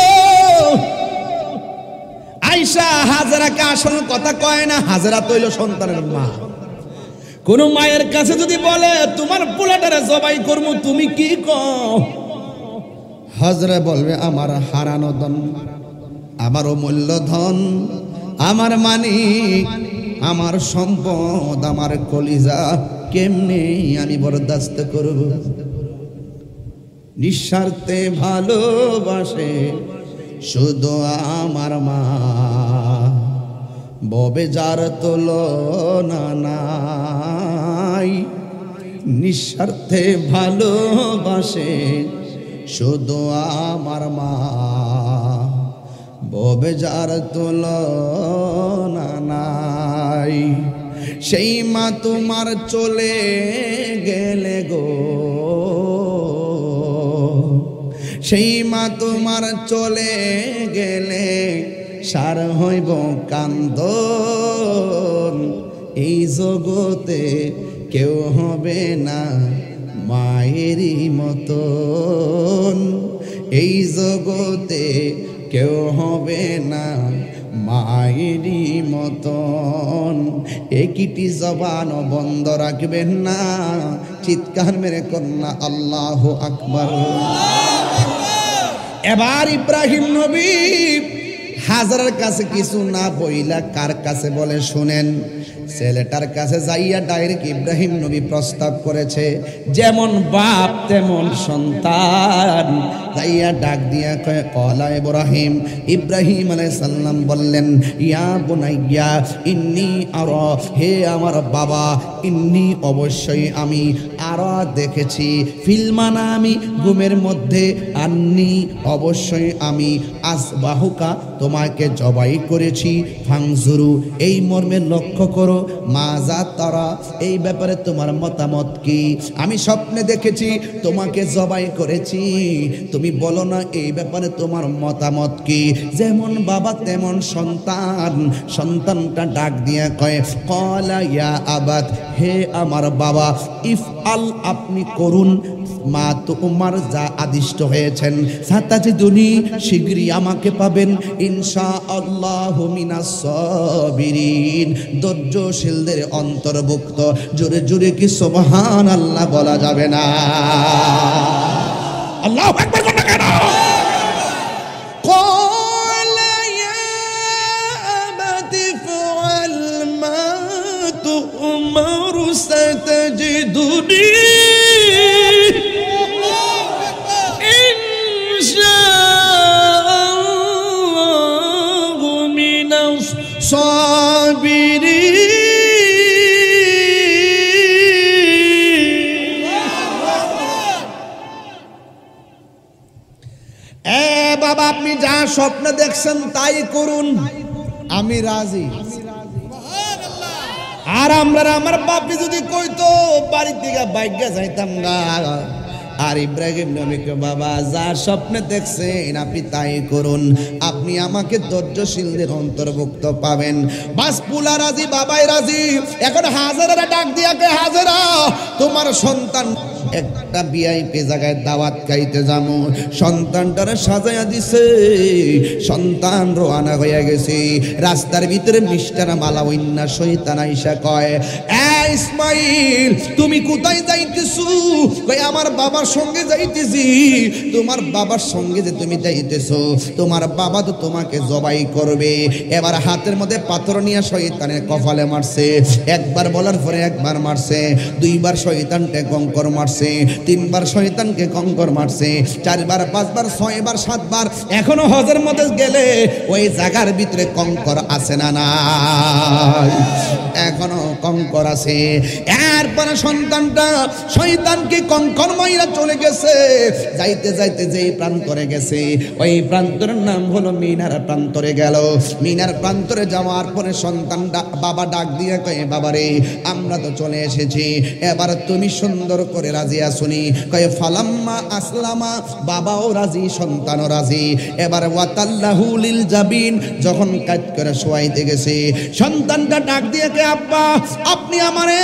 আয়েশা হাজেরাকে আসল কথা কয় না হাজেরা তৈল সন্তানের মা কোন মায়ের কাছে যদি বলে তোমার পোলাটারে জবাই করবো, তুমি কি কও? হজরে বলবে আমার হারানো ধন, আমার অমূল্য ধন, আমার মানিক, আমার সম্পদ, আমার কলিজা কেমনে আমি বরদাস্ত করব? নিঃস্বার্থে ভালোবাসে শুধু আমার মা, ববে যার তুলনা নাই। নিঃস্বার্থে ভালোবাসে শুধু আমার মা, ববে যার তুলনা নাই। সেই মা তোমার চলে গেলে গো, সেই মা তোমার চলে গেলে সার হইব কান্দন। এই জগতে কেউ হবে না মায়েরই মতন, এই জগতে কেউ হবে না মায়েরই মতন। একটি জবান বন্ধ রাখবেন না, চিৎকার মেরে কন্যা আল্লাহু আকবার। এবার ইব্রাহিম নবী হাজারের কাছে কিছু না বইলা কার কাছে বলে শুনেন। ছেলেটার কাছে যাইয়া ডাইরেক্ট ইব্রাহিম নবী প্রস্তাব করেছে, যেমন বাপ তেমন সন্তান। যাইয়া ডাক দিয়া কয় কলা ইব্রাহিম, ইব্রাহিম আলাইহিস সালাম বললেন ইয়া বুনাইয়া ইন্নী আরা, হে আমার বাবা, ইন্নী অবশ্যই আমি আরা দেখেছি, ফিলমানা আমি ঘুমের মধ্যে, আন্নি অবশ্যই আমি আসবাহুকা তোমাকে জবাই করেছি, ফাংজুরু এই মর্মে লক্ষ্য করো, মাজা তারা এই ব্যাপারে তোমার মতামত কি? আমি স্বপ্নে দেখেছি তোমাকে জবাই করেছি, তুমি বলো না এই ব্যাপারে তোমার মতামত কি? যেমন বাবা তেমন সন্তান। সন্তানটা ডাক দিয়া কয় ক্বালা ইয়া আবাত, হে আমার বাবা, ইফ আল আপনি করুন, মা তো উমার যা আদিষ্ট হয়েছেন, সাতাজিদুনি শীঘ্রই আমাকে পাবেন, ইনশাআল্লাহু মিনাস সাবিরিন ধৈর্যশীলদের অন্তর্ভুক্ত। জোরে জোরে কি সুবহানাল্লাহ বলা যাবে না? আল্লাহু আকবার বলো কেন? ক্বালা ইয়া আবাতি ফাআল মা তু'মার সাতাজিদুনি ইনশাআল্লাহু মিনাস সাবিরিন। বাবা আপনি যা স্বপ্ন দেখছেন তাই করুন, আমি রাজি। আর আমরা আমার বাপি যদি কইতো বাড়ি থেকে বাইকে যাইতাম না। আর ইব্রাহিম নবীকে বাবা যা স্বপ্নে দেখছেন আপনি তাই করুন, আপনি আমাকে ধৈর্যশীলদের অন্তর্ভুক্ত পাবেন। বাস পুলা রাজি, বাবাই রাজি। এখন হাজারা ডাক দিয়া কে হাজারা, তোমার সন্তান একটা ভিআইপি জায়গায় দাওয়াত খাইতে যাবো, সন্তানটারে সাজাইয়া দিছে, সন্তান রওনা হয়ে গেছে। রাস্তার ভিতরে মিষ্টার মালা ওইন্না শয়তান আইসা কয় এ ইসমাইল তুমি কোথায় যাইতেছো? কয় আমার বাবার সঙ্গে যাইতেছি। তোমার বাবার সঙ্গে যে তুমি যাইতেছো, তোমার বাবা তো তোমাকে জবাই করবে। এবার হাতের মধ্যে পাথর নিয়ে শয়তানের কপালে মারছে, একবার বলার পরে একবার মারছে, দুইবার শয়তানকে কঙ্কর মারছে, তিনবার শয়তানকে কঙ্কর মারছে, চারবার, পাঁচবার, ছয়বার, সাতবার। এখনো হজের মধ্যে গেলে ওই জায়গার ভিতরে কঙ্কর আছে না নাই? এখনো কঙ্কর আছে। এরপরে সন্তানটা শয়তানকে কঙ্কর মাইরা চলে গেছে। যাইতে যাইতে যেই প্রান্তরে গেছে ওই প্রান্তরের নাম হলো মিনার প্রান্তরে গেল। মিনার প্রান্তরে যাওয়ার পরে সন্তানটা বাবা ডাক দিয়ে কয়ে বাবারে আমরা তো চলে এসেছি, এবার তুমি সুন্দর করে রাজি আসুনি? কয়ে ফালাম্মা আসলামা, বাবাও রাজি সন্তানও রাজি। এবার ওয়াতাল্লাহু লিল জাবিন, যখন কাজ করে শোয়াইতে গেছে সন্তানটা ডাক দিয়ে কে আব্বা আপনি আমারে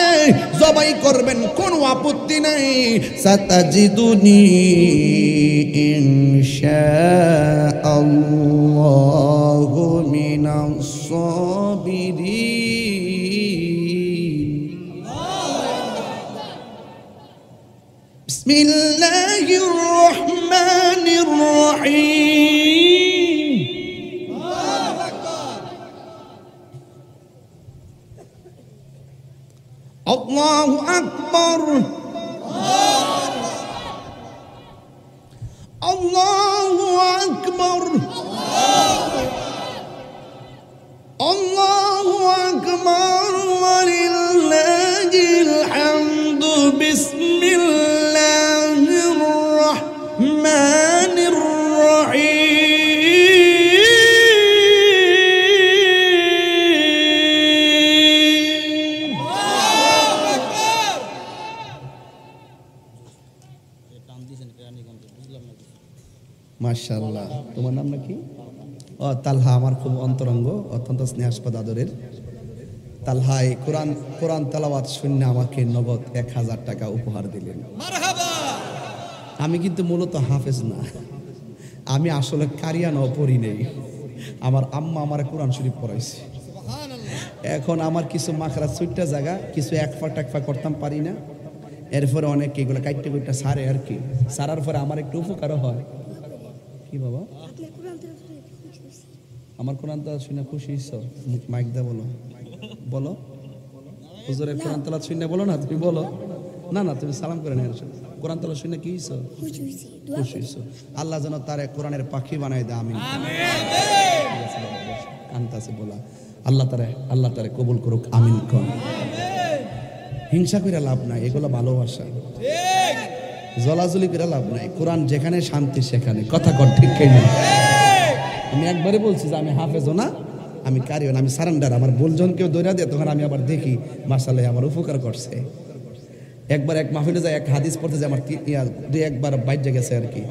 জবাই করবেন, কোনো আপত্তি নেই, সাতাজিদুনি ইনশাআল্লাহু মিনাস সাবিরিন। الرحيم الله أكبر الله أكبر الله أكبر ولله الحمد بسم الله الرحمن الرحيم মাশাআল্লাহ। তোমার নাম নাকি? ও তালহা, আমার খুব অন্তরঙ্গ, অত্যন্ত স্নেহাস্পদ আদরের তালহাই কোরআন তেলাওয়াত শুনে আমাকে নগদ 1000 টাকা উপহার দিলেন। আমি কিন্তু মূলত হাফেজ না, আমি আসলে কারিয়ানাও পড়ি নেই। আমার আম্মা আমার কোরআন শরীফ পড়াইছে। এখন আমার কিছু মাখরা ছুটটা জায়গা, কিছু একফা টেকফা করতাম পারি না। এরপরে অনেক এগুলো কাইটে কুইটটা সারে আর কি, সারার পরে আমার একটু উপকারও হয়। কি বাবা, আমার কোরআন তেলাওয়াত শুনে খুশি হইছো? মাইক দা বলো, বলো হুজুরের কোরআন তেলাওয়াত শুনে বলো না, তুমি বলো না, না তুমি সালাম করে নেন। কোরআন তেলাওয়াত শুনে কি হইছো? খুশি হইছো। আল্লাহ যেন তারে কোরআনের পাখি বানায় দেয়। আমিন। কান্তাছে বলা, আল্লাহ তারে কবুল করুক। আমিন কোন। হিংসা করে লাভ নাই, এগুলো ভালোবাসা। জলাজলি করে লাভ নাই। কোরআন যেখানে শান্তি সেখানে। কথা কর ঠিক কিনা? আমি একবারে বলছি যে আমি হাফেজও না, আমি কারিও না, আমি সারেন্ডার। আমার বলজন কেউ দৌড়া দিয়ে তখন আমি আবার দেখি মাশাআল্লাহ আমার উপকার করছে। একবার এক মাহফিলে যায়, এক হাদিস পড়তে যায়, আমার দুই একবার বাইরে গেছে আর কি।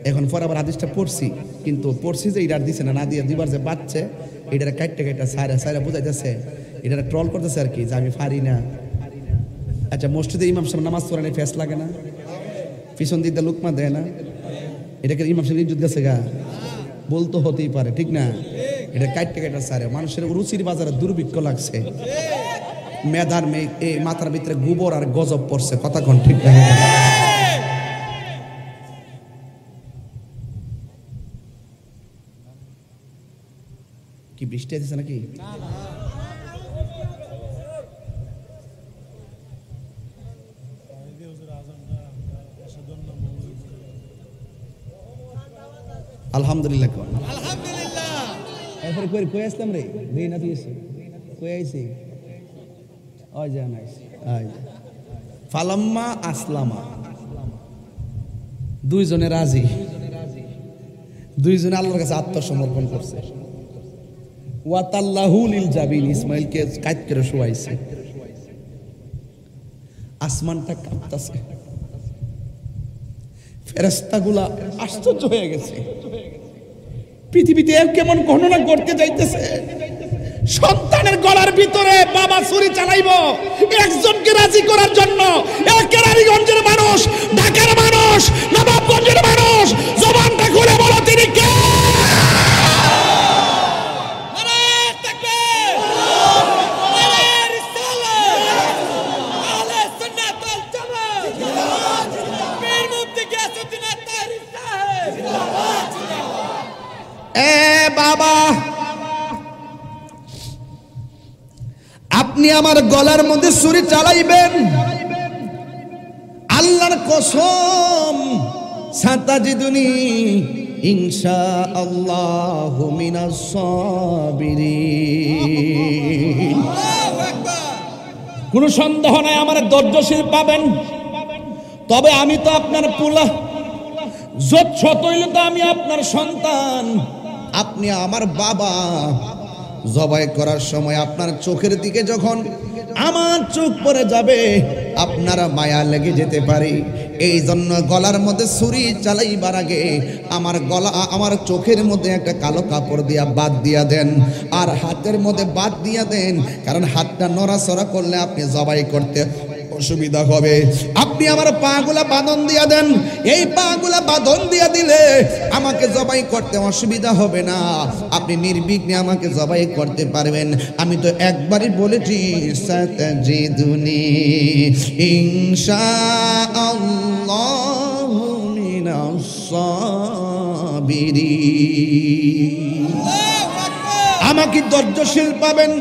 এখন পর আবার হাদিসটা পড়ছি, কিন্তু পড়ছি যে এটার দিছে না, না দিয়ে দুইবার যে বাচ্চে এটার কাইটটা সাইরা বুঝাইতেছে, এটার ট্রল করতেছে আর কি যে আমি পারি না। আচ্ছা, মসজিদে ইমাম সাহেব নামাজ পড়ানে ফেস লাগে না? পিছন দিকটা লুকমা দেয় না? এটাকে ইমাম সাহেব ইজ্জত গেছে গা? বলতে হতেই পারে, ঠিক না? এটা কাইটটা সারে মানুষের রুচির বাজারে দুর্ভিক্ষ লাগছে। মেধার এই মাথার ভিতরে গোবর আর গজব পড়ছে। কথা কোন ঠিক না? কি বৃষ্টি আসছে নাকি? আলহামদুলিল্লাহ। আলহামদুলিল্লাহ। এরপরে কই আসলাম রে? দেই না তুই এসে কই আইছি? ওই জান আইছি। ফালাম্মা আসলামা, দুইজনে রাজি, দুইজনে আল্লাহর কাছে আত্মসমর্পণ করছে। ওয়া তাল্লাহু লিল জাবিন, ইসমাইলকে কাট করে শুয়াইছে। আসমানটা কাঁপতাছে, ফেরেশতাগুলা আশ্চর্য হয়ে গেছে। পৃথিবীতে এর কেমন গণনা করতে যাইতেছে? সন্তানের গলার ভিতরে বাবা ছুরি চালাইবো একজনকে রাজি করার জন্য। কেরানীগঞ্জের মানুষ, ঢাকার মানুষ, নবাবগঞ্জের মানুষ, জবানটা খুলে বলো তিনি কে? বাবা, আপনি আমার গলার মধ্যে ছুরি চালাইবেন, আল্লাহর কসম সাতাজিদুনি ইনশাআল্লাহু মিনাস সাবিরিন। কোনো সন্দেহ নাই আমার ধৈর্যশীল পাবেন। তবে আমি তো আপনার পোলা, যত হইলে তো আমি আপনার সন্তান, আপনি আমার বাবা। জবাই করার সময় আপনার চোখের দিকে যখন আমার চোখ পড়ে যাবে, আপনারা মায়া লেগে যেতে পারে। এই জন্য গলার মধ্যে ছুরি চালাইবার আগে আমার চোখের মধ্যে একটা কালো কাপড় দিয়া বাদ দিয়া দেন, আর হাতের মধ্যে বাদ দিয়া দেন, কারণ হাতটা নড়াচড়া করলে আপনি জবাই করতে অসুবিধা হবে। আপনি আমার পাগুলা বাঁধন দিয়া দেন, এই পাগুলা বাঁধন দিয়া দিলে আমাকে জবাই করতে অসুবিধা হবে না, আপনি নির্বিঘ্নে আমাকে জবাই করতে পারবেন। আমি তো একবারই বলেছি সাতাজিদুনি ইনশাআল্লাহু মিনাস সাবিরিন। আমাকে ধৈর্যশীল পাবেন।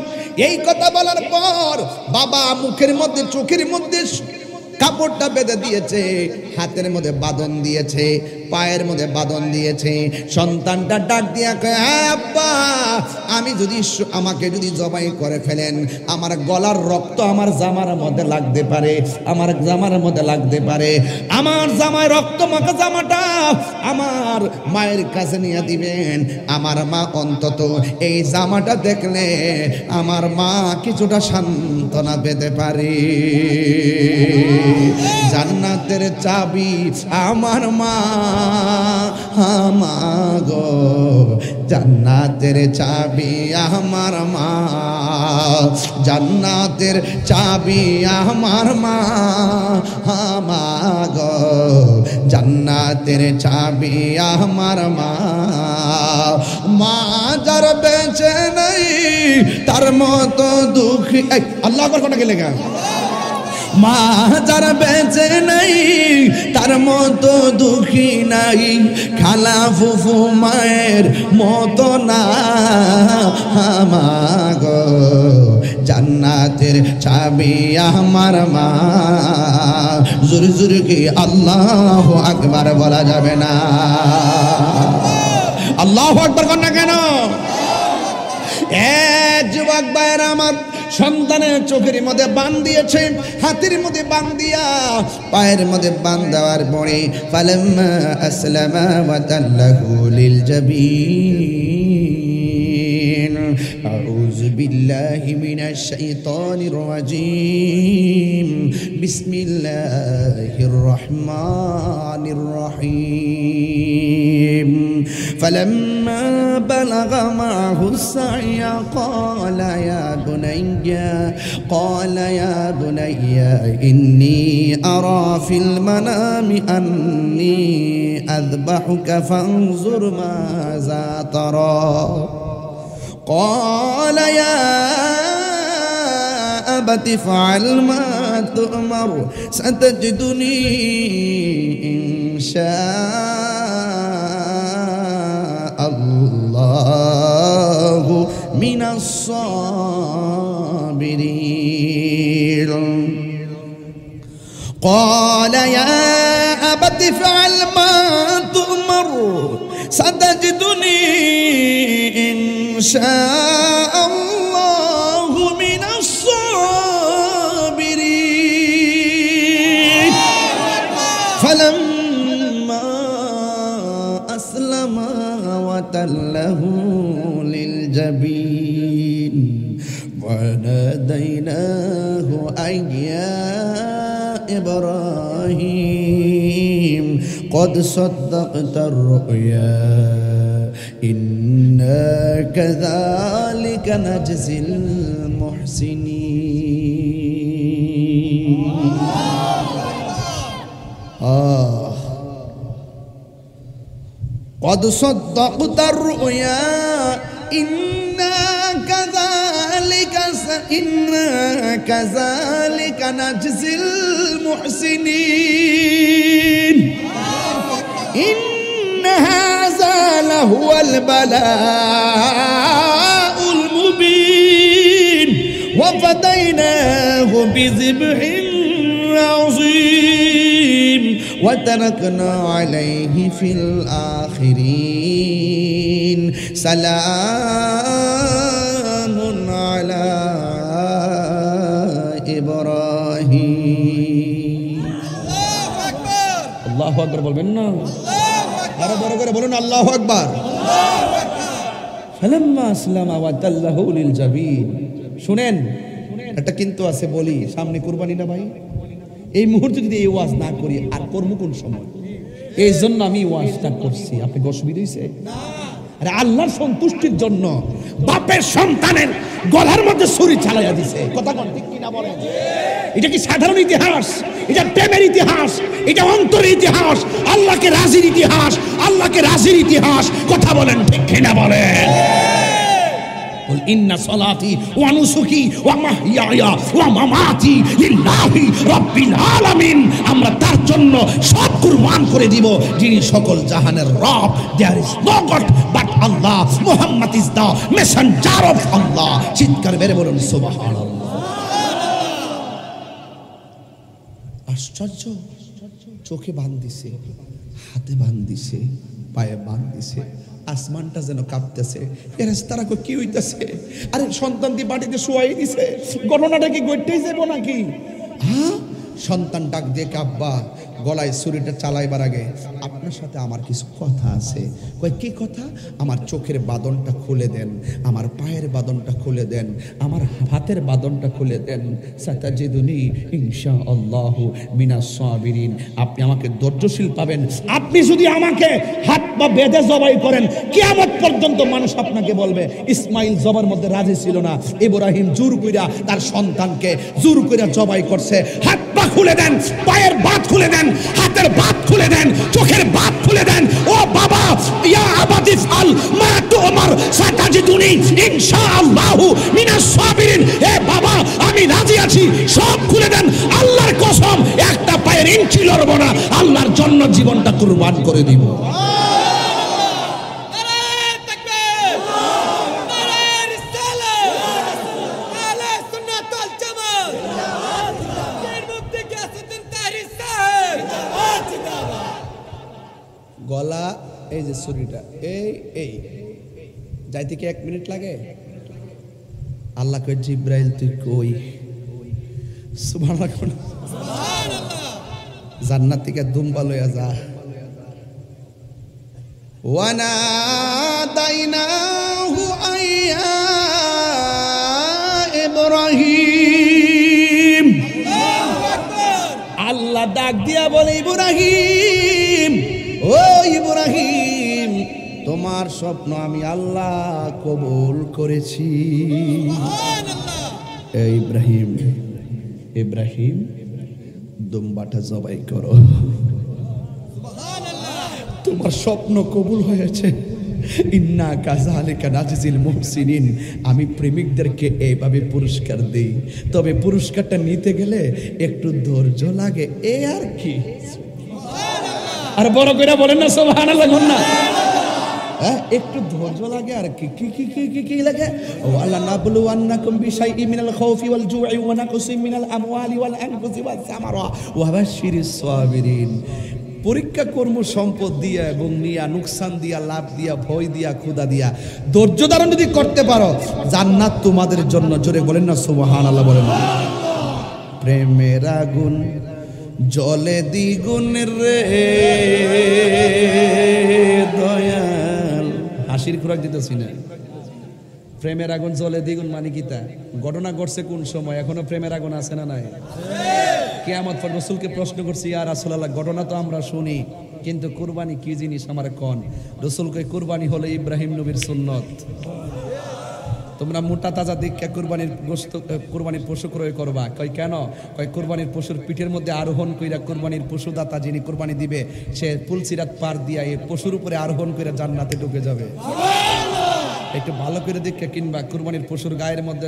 এই কথা বলার পর বাবা মুখের মধ্যে চোখের মধ্যে কাপড়টা বেঁধে দিয়েছে, হাতের মধ্যে বাঁধন দিয়েছে, পায়ের মধ্যে বাঁধন দিয়েছে। সন্তানটা ডাক দিয়া কয়, আব্বা আমি যদি আমাকে যদি জবাই করে ফেলেন, আমার গলার রক্ত আমার জামার মধ্যে লাগতে পারে, আমার জামার মধ্যে লাগতে পারে। আমার জামায় রক্ত মাখা জামাটা আমার মায়ের কাছে নিয়ে দিবেন। আমার মা অন্তত এই জামাটা দেখলে আমার মা কিছুটা সান্ত্বনা পেতে পারে। জান্নাতের চাবি আমার মা, গো জান্নাতের চাবি আমার মা, জান্নাতের চাবি আমার মা, গো জান্নাতের চাবি আমার মা। মা যার বেঁচে নাই তার মতো দুঃখী, আল্লাহ আকবার কোনটা গেলে গা, মা যারা বেঁচে নাই তার মতো দুঃখী নাই, খালা ফুফু মায়ের মতো না, গো জান্নাতের চাবি আমার মা। জোরে জোরে কি আল্লাহু আকবার বলা যাবে না? আল্লাহু আকবার কর না কেন? যুবক ভাইয়েরা আমার, সন্তানের চোখের মধ্যে বান দিয়েছে, হাতের মধ্যে বান দিয়া পায়ের মধ্যে বান দেওয়ার পরে ফালাম্মা আসলামা ওয়া তাল্লাহু লিল জাবিন। আউযু বিল্লাহি মিনাশ শাইতানির রাজীম। বিসমিল্লাহির রহমানির রহিম। ফালাম্মা বালাগা মাহু সাইয়া ক্বালা ইয়া বুনাইয়া ইন্নী আরা ফিল মানামি আন্নী আযবাহুকা ফানজুর মাযা তারা। قال يا أبت افعل ما تؤمر ستجدني إن شاء الله من الصابرين. قال يا أبت افعل ما تؤمر ستجدني إن شاء الله من الصابرين. فلما أسلما وتله للجبين وناديناه أن يا إبراهيم قد صدقت الرؤيا إنا كذلك نجزي المحسنين. قد صدقت الرؤيا إنا كذلك نجزي المحسنين. إن هذا لهو البلاء المبين وفديناه بذبح عظيم وتركنا عليه في الآخرين. سلام على إبراهيم. الله أكبر বলবেন না? আরো বড় করে বলুন আল্লাহু আকবার। ফালাম্মা আসলামা ওয়া তাল্লাহু লিল জাবিন। শুনেন, এটা কিন্তু আছে বলি, সামনে কুরবানি না ভাই? এই মুহূর্তে যদি এই ওয়াজ না করি আর করব কোন সময়? এই জন্য আমি ওয়াজটা করছি। আপনি অসুবিধা হইছে? আরে আল্লাহর সন্তুষ্টির জন্য বাপের সন্তানের গলার মধ্যে ছুরি চালাইয়া দিছে। কথা কোন ঠিক কিনা বলেন? এটা কি সাধারণ ইতিহাস? এটা প্রেমের ইতিহাস, এটা অন্তরের ইতিহাস, আল্লাহকে রাজির ইতিহাস, আল্লাহকে রাজির ইতিহাস। কথা বলেন ঠিক কিনা বলেন? কুল ইন্না সলাতি ওয়া নুসুকি ওয়া মাহইয়ায়া ওয়া মামাতি লিল্লাহি রাব্বিল আলামিন। আমরা তার জন্য সব কুরবান করে দিব, যিনি সকল জাহানের রব। There is no god but Allah, Muhammad is the messenger of Allah. চিৎকার মেরে বলুন সুবহানাল্লাহ। আশ্চর্য, চোখে বাঁধ দিছে, হাতে বাঁধ দিছে, পায়ে বাঁধ দিছে, আসমানটা যেন কাঁপতেছে। ফেরেশতারা কই কি হইতাছে? আরে সন্তান দি বাড়িতে শুয়াই দিছে, ঘটনাটা কি ঘটেই যাবো নাকি? হ্যাঁ, সন্তান ডাক দিয়ে আব্বা, গলায় ছুরিটা চালাইবার আগে আপনার সাথে আমার কিছু কথা আছে। কয় কি কথা? আমার চোখের বাঁধনটা খুলে দেন, আমার পায়ের বাঁধনটা খুলে দেন, আমার হাতের বাঁধনটা খুলে দেন। সাতাজিদুনি ইনশাআল্লাহু মিনাস সাবিরিন। আপনি আমাকে ধৈর্যশীল পাবেন। আপনি যদি আমাকে হাত পা বেঁধে জবাই করেন, কিয়ামত পর্যন্ত মানুষ আপনাকে বলবে ইসমাইল জবার মধ্যে রাজি ছিল না, ইব্রাহিম জোর কইরা তার সন্তানকে জোর কইরা জবাই করছে। হাত পা খুলে দেন, পায়ের বাঁধ খুলে দেন, হাতের বাঁধ খুলে দেন, চোখের বাঁধ খুলে দেন। ও বাবা, ইয়া আবাদি ফাল মা তুমার সাতাজিদুনি ইনশাআল্লাহু মিনাস সাবিরিন। এ বাবা, আমি রাজি আছি, সব খুলে দেন। আল্লাহর কসম, একটা পায়ের ইঞ্চি লড়ব না, আল্লাহর জন্য জীবনটা কুরবান করে দিব। গলা এই যে ছুরিটা, এই যাইতে কি 1 মিনিট লাগে? আল্লাহ কই জিব্রাইল তুই কই? সুবহানাল্লাহ। জান্নাত থেকে দুম্বা লইয়া যা। ওয়ানা দাইনাহু আইয়া ইব্রাহিম। আল্লাহ ডাক দিয়া বলে ইব্রাহিম, ও ইব্রাহিম, তোমার স্বপ্ন আমি আল্লাহ কবুল করেছি। ইব্রাহিম, ইব্রাহিম দুম্বাটা জবাই করো, তোমার স্বপ্ন কবুল হয়েছে। ইন্না কাযালিকা নাজিল মুহসিনিন। আমি প্রেমিকদেরকে এইভাবে পুরস্কার দেই, তবে পুরস্কারটা নিতে গেলে একটু ধৈর্য লাগে, এ আর কি। আর বড় কইরা বলেন না সুবহানাল্লাহ না? হ্যাঁ, একটু ধৈর্য লাগে আর কি কি কি কি কি কি লাগে। ওয়ালা নাবলুওয়ান্নাকুম বিশাইইন মিনাল খাউফি ওয়াল জু'i ওয়া নাকসিম মিনাল আমওয়ালি ওয়াল আনফুসি ওয়াস সামারা ওয়া বাশশিরিস সাবিরিন। পরীক্ষা কর্ম সম্পদ দিয়া এবং নিয়া, নুকসান দিয়া, লাভ দিয়া, ভয় দিয়া, ক্ষুধা দিয়া, ধৈর্য ধারণ যদি করতে পারো, জান্নাত তোমাদের জন্য। জোরে বলেন না সুবহানাল্লাহ, বলেন না। প্রেমের আগুন জলে দ্বিগুণ রে দয়াল। হাসির খোরাক দিতেছি না। প্রেমের আগুন জলে দ্বিগুণ মানে কি? তা ঘটনা ঘটছে কোন সময়? এখনো প্রেমের আগুন আছে না নাই? কিয়ামত পর রাসূলকে প্রশ্ন করছি, ইয়া রাসূলুল্লাহ, ঘটনা তো আমরা শুনি, কিন্তু কুরবানি কি জিনিস আমার কোন? রাসূল কয় কুরবানি হলো ইব্রাহিম নবীর সুন্নত। তোমরা মোটা তাজা দীক্ষা কুরবানির গোশত, কুরবানির পশু ক্রয় করবা। কয় কেন? কয় কুরবানির পশুর পিঠের মধ্যে আরোহণ কইরা কুরবানির পশুদাতা যিনি কুরবানি দিবে, সে পুলসিরাত পার দিয়া এই পশুর উপরে আরোহণ কইরা জান্নাতে ঢুকে যাবে। একটু ভালো করে দীক্ষা কিনবা। কুরবানির পশুর গায়ের মধ্যে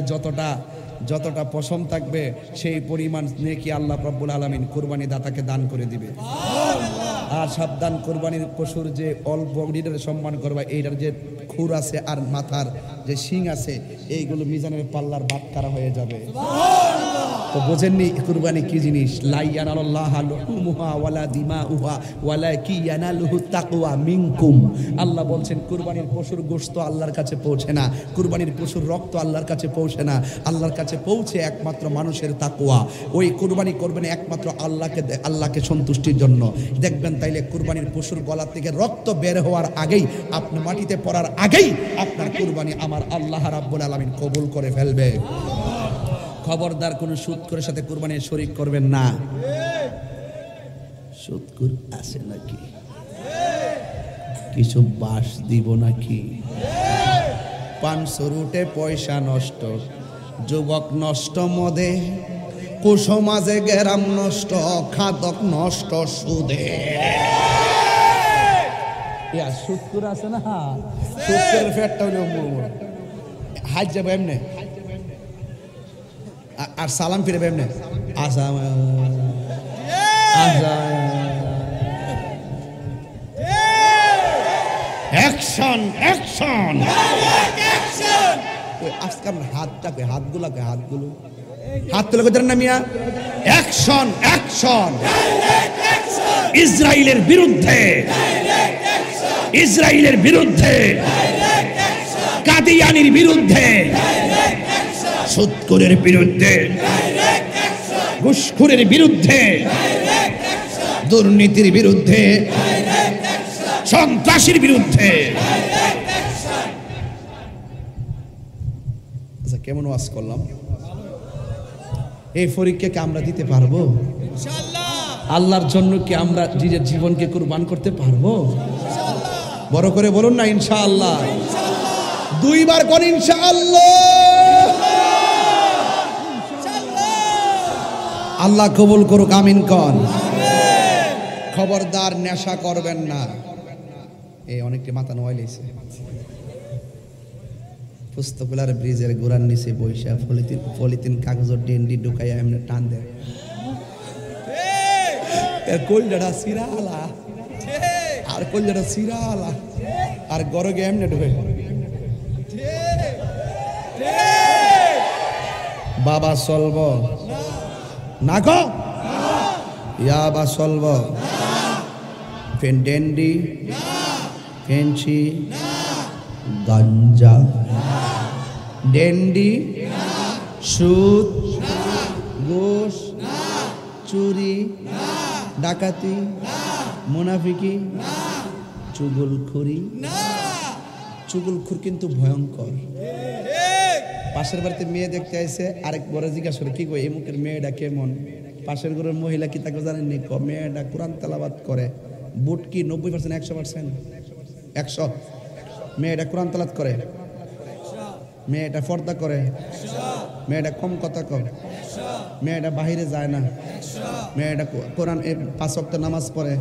যতটা পশম থাকবে, সেই পরিমাণ নেকি আল্লাহ রাব্বুল আলামিন কুরবানি দাতাকে দান করে দিবে। আর সাবধান, কুরবানির পশুর যে অল্প বডিটার সম্মান করবা, এইটার যে খুর আছে আর মাথার যে শিং আছে, এইগুলো মিজানের পাল্লার বাটখারা হয়ে যাবে। তো বোঝেননি কুরবানি কি জিনিস? লা ইয়ানালুল্লাহা লুহুমুহা ওয়ালা দিমাউহা ওয়ালাকি ইয়ানালুহু তাকওয়া মিনকুম। আল্লাহ বলছেন কুরবানির পশুর গোশত আল্লাহর কাছে পৌঁছে না, কুরবানির পশুর রক্ত আল্লাহর কাছে পৌঁছে না। আল্লাহর কাছে পৌঁছে একমাত্র মানুষের তাকওয়া। ওই কুরবানি করবেন একমাত্র আল্লাহকে সন্তুষ্টির জন্য। দেখবেন তাইলে কুরবানির পশুর গলা থেকে রক্ত বের হওয়ার আগেই, আপনি মাটিতে পড়ার আগেই আপনার কুরবানি আমার আল্লাহ রাব্বুল আলামিন কবুল করে ফেলবে। খবরদার কোন সুদখোরের সাথে কুরবানির শরীক করবেন না। সুদখোর আছে নাকি? কিছু বাস দিব নাকি? 500 রুটে পয়সা নষ্ট, যুবক নষ্ট মদে, কুসমাজে গেরাম নষ্ট, খাদক নষ্ট সুদে। সুদখোর আছে না? সুদখোরের ফেটটা হলো হাজ যাবো এমনি আর সালাম ফিরে এমনি আসাম অ্যাকশন অ্যাকশন আজকে আমরা হাতটাকে হাতগুলো হাত তুলে কোথায় না মিয়া অ্যাকশন অ্যাকশন ইসরায়েলের বিরুদ্ধে ইসরায়েলের বিরুদ্ধে কাদিয়ানির বিরুদ্ধে সুদখোরের বিরুদ্ধে ঘুষখোরের বিরুদ্ধে দুর্নীতির বিরুদ্ধে সন্ত্রাসীর বিরুদ্ধে আচ্ছা কেমন ওয়াজ করলাম এই পরীক্ষাকে আমরা দিতে পারবো আল্লাহর জন্য কি আমরা নিজের জীবনকে কুরবান করতে পারবো বড় করে বলুন না ইনশাআল্লাহ দুইবার কোন ইনশাআল্লাহ আল্লাহ কবুল করুক আমিন কোন খবরদার নেশা করবেন না এই অনেকটি মাথা নোয়াই লইছে পুস্তকলার ব্রিজের গোড়ার নিচে বৈশা পলিথিন কাগজের ডেন্ডি ঢুকাইয়া এমনি টান দেয় কলজাটা সিরালা আর কলজাটা সিরালা আর গরগে এমনি ঢুকে বাবা চলব না গো ইয়াবা চলব ফেন ডেন্ডি ফেন্সি গাঞ্জা ডেন্ডি সুদ ঘুষ চুরি ডাকাতি মুনাফিকি চুগলখড়ি চুগলখড় কিন্তু ভয়ঙ্কর পাশের বাড়িতে মেয়ে দেখতে আইছে আরেক বড় জিজ্ঞাসা করে কি কই এই মুখের মেয়েটা কেমন পাশের ঘরের মহিলা কি তাকে জানেননি মেয়েটা কোরআন তেলাওয়াত করে বুট কি 90% 100% 100 মেয়েটা কোরআন তেলাওয়াত করে মেয়েটা পর্দা করে মেয়েটা কম কথা কয় মেয়েটা বাহিরে যায় না মেয়েটা কোরআন 5 ওয়াক্ত নামাজ পড়ে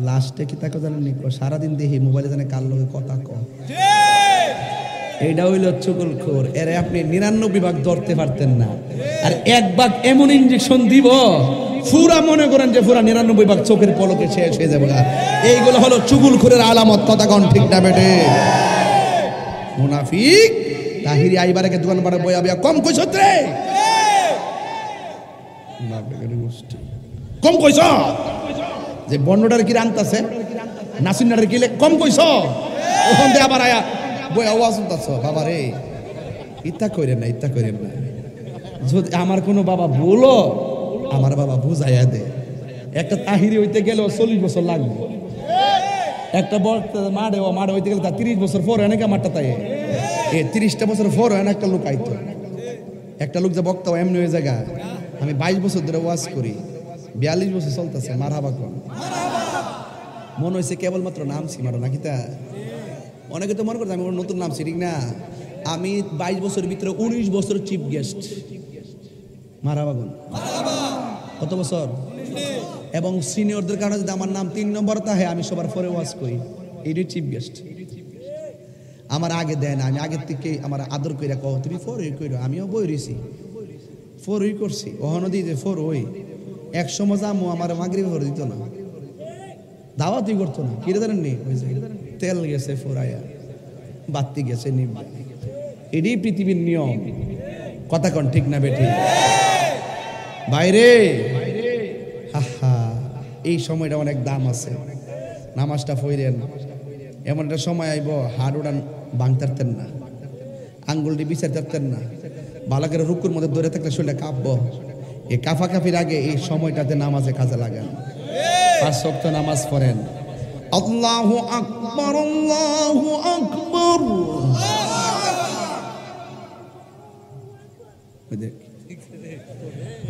লাস্টে কি তাকে জানেননি সারাদিন দেখি মোবাইলে জানে কার লগে কথা কয় এইটা হইল চুগলখোর এর আপনি 99 ভাগ ধরতে পারতেন না আর এক ভাগ এমন ইনজেকশন দিব পুরা মনে করেন যে পুরা 99 ভাগ চোখের পলকে শেষ হয়ে যাবে এইগুলো হলো চুগলখোরের আলামত কথা কোন ঠিক না বেটে মুনাফিক তাহিরি আইবারে কে দোকান পাড়ে বইয়া বইয়া কম কইছ রে কম কইছ যে বন্নটার কি রান্তাছে নাসিনার কি কম কইছ ওখান থেকে আবার আয়া বই আওয়াজ শুনতাছ বাবা রে ইত্যা কইরেন না যদি আমার কোনো বাবা বলো আমার বাবা বুঝাইয়া দে একটা তাহিরি হইতে গেলে 40 বছর লাগবে একটা মাঠে হইতে গেলে তার 30 বছর পর অনেক মাঠটা তাই 30টা বছর পর একটা লোক আইতো একটা লোক যে বক্তা এমনি হয়ে জায়গা আমি 22 বছর ধরে ওয়াজ করি 42 বছর চলতেছে মারহাবা কোন মনে হয়েছে কেবলমাত্র নাম সিমারো নাকি তা অনেকে তো মনে করছে আমি নতুন নাম ঠিক না আমি 22 বছরের ভিতরে 19 বছর চিফ গেস্ট মারহাবা কোন কত বছর এবং সিনিয়রদের কারণে যদি আমার নাম 3 নম্বর তা হয় আমি সবার পরে ওয়াজ করি এই চিফ গেস্ট আমার আগে দেয় না আমি আগের থেকে আমার আদর কইরা কও তুমি ফরই কইরো আমিও বই রইছি ফরই করছি ওহনো দি যে ফর হই এক সময় জামু আমার মাগরিব ফর দিত না দাওয়াতই করতো না কি জানেন নি ওই যে তেল গেছে ফোরায়া বাতি গেছে নিব এডি পৃথিবীর নিয়ম কথা কোন ঠিক না বেটি বাইরে হাহা এই সময়টা অনেক দাম আছে নামাজটা পড়েন এমন একটা সময় আইব হাড় উড়ান ভাঙতারতেন না আঙ্গুলটি বিচারতেন না বালাকের রুকুর মধ্যে ধরে থাকলে শরীরটা কাঁপবো এই কাফাকাফির আগে এই সময়টাতে নামাজে কাজে লাগান 5 ওয়াক্ত নামাজ পড়েন আল্লাহু আকবার আল্লাহু আকবার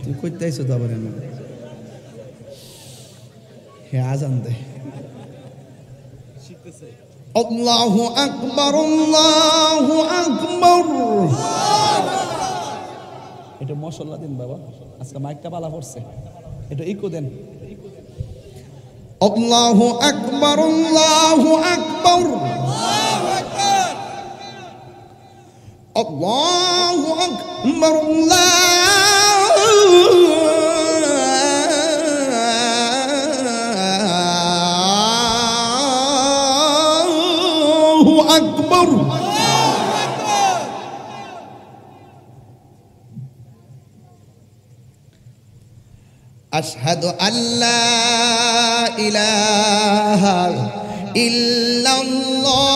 তুই কইতে আইছো তো আবার হে আজান দে আল্লাহু আকবার আল্লাহু আকবার এটা মশলা দিন বাবা আজকে মাইকটা বালা পড়ছে এটা ইকো দেন আল্লাহু আকবার আল্লাহু আকবার আল্লাহু আকবার আল্লাহু আকবার আল্লাহু আকবার। আশহাদু আল্লা ইলাহা ইল্লাল্লাহ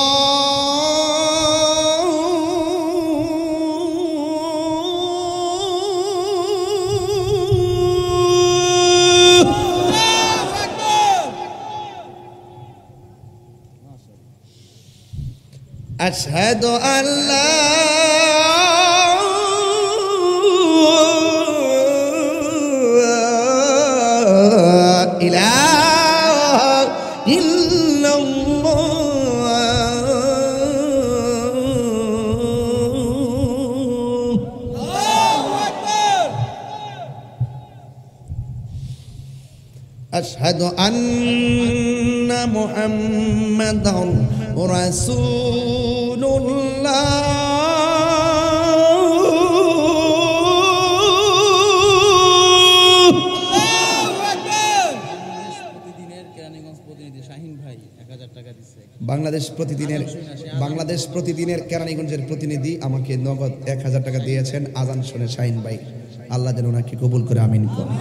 আশহাদু আল্লা ইলাহা ইল্লাল্লাহ। আশহাদু আন্না মুহাম্মাদান রাসূলুল্লাহ। বাংলাদেশ প্রতিদিনের কেরানীগঞ্জের প্রতিনিধি আমাকে নগদ 1000 টাকা দিয়েছেন আজান শুনে শাহিন ভাই, আল্লাহ যেন ওনাকে কবুল করে আমিন করুন।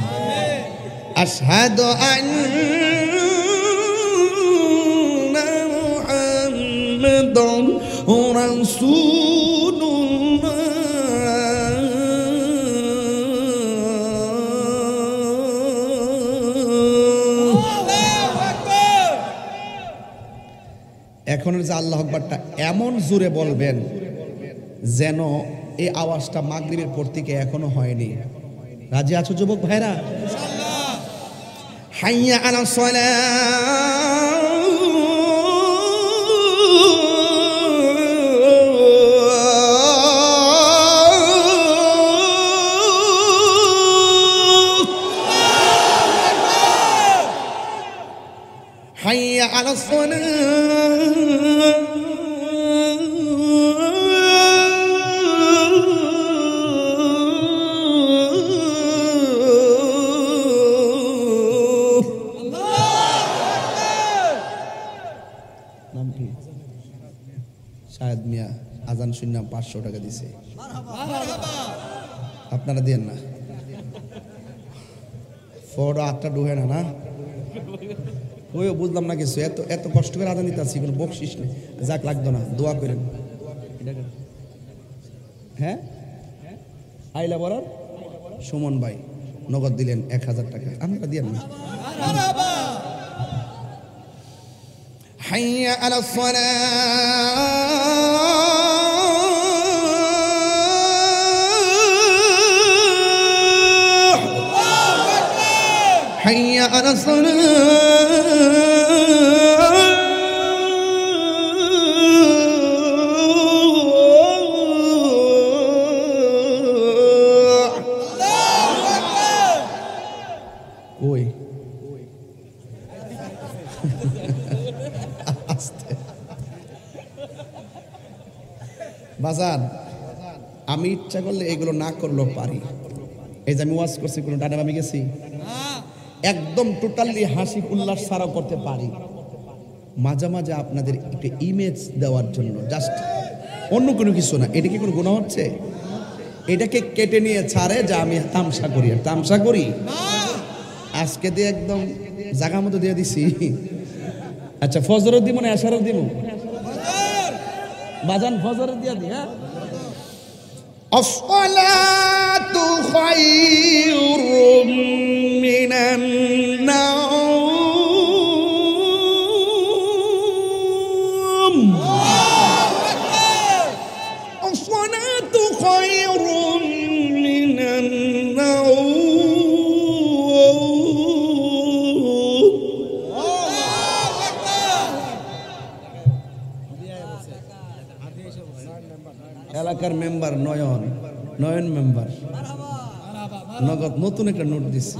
আশহাদু আন্না মুহাম্মাদান রাসূলুল্লাহ। এখনের যে আল্লাহু আকবারটা এমন জোরে বলবেন যেন এই আওয়াজটা মাগরিবের পর থেকে এখনো হয়নি। রাজি আছো যুবক ভাইরা? ইনশাআল্লাহ। হাইয়া আলাস সালাহ, হাইয়া আলাস সালাহ। শাহেদ মিয়া আজান শুনলাম 500 টাকা দিছে, আপনারা দেন না? ফোড়া আটটা ডুহে না না ওইও বুঝলাম না কিছু। এত এত কষ্ট করে আজান দিতে আসছি, কোনো বকশিস নেই। যাক, লাগতো না, দোয়া করেন। হ্যাঁ, আইলা বলার সুমন ভাই নগদ দিলেন 1000 টাকা, আমরা দিয়েন না। হাইয়া আলাস সালাহ, হাইয়া আলাস সালাহ। ওই বাজান, আমি ইচ্ছা করলে এগুলো না করলেও পারি। এই যে আমি ওয়াজ করছি, কোনো ডানে আমি গেছি, একদম টোটালি হাসি উল্লাস ছাড়াও করতে পারি। মাঝে মাঝে আপনাদের একটা ইমেজ দেওয়ার জন্য, জাস্ট অন্য কোনো কিছু না। এটা কি কোনো গুনাহ হচ্ছে? এটাকে কেটে নিয়ে ছাড়ে যে আমি তামসা করি, আর তামসা করি আজকে দিয়ে একদম জায়গা মতো দিয়ে দিছি। আচ্ছা, ফজরও দিব না এশারও দিব? বাজান ফজর দিয়া দি। হ্যাঁ, আসসালাতু খায়রুম মিনান নাওম, আসসালাতু খায়রুম মিনান নাওম। এলাকার মেম্বার নয়ন মেম্বার নগদ নতুন একটা নোট দিচ্ছে।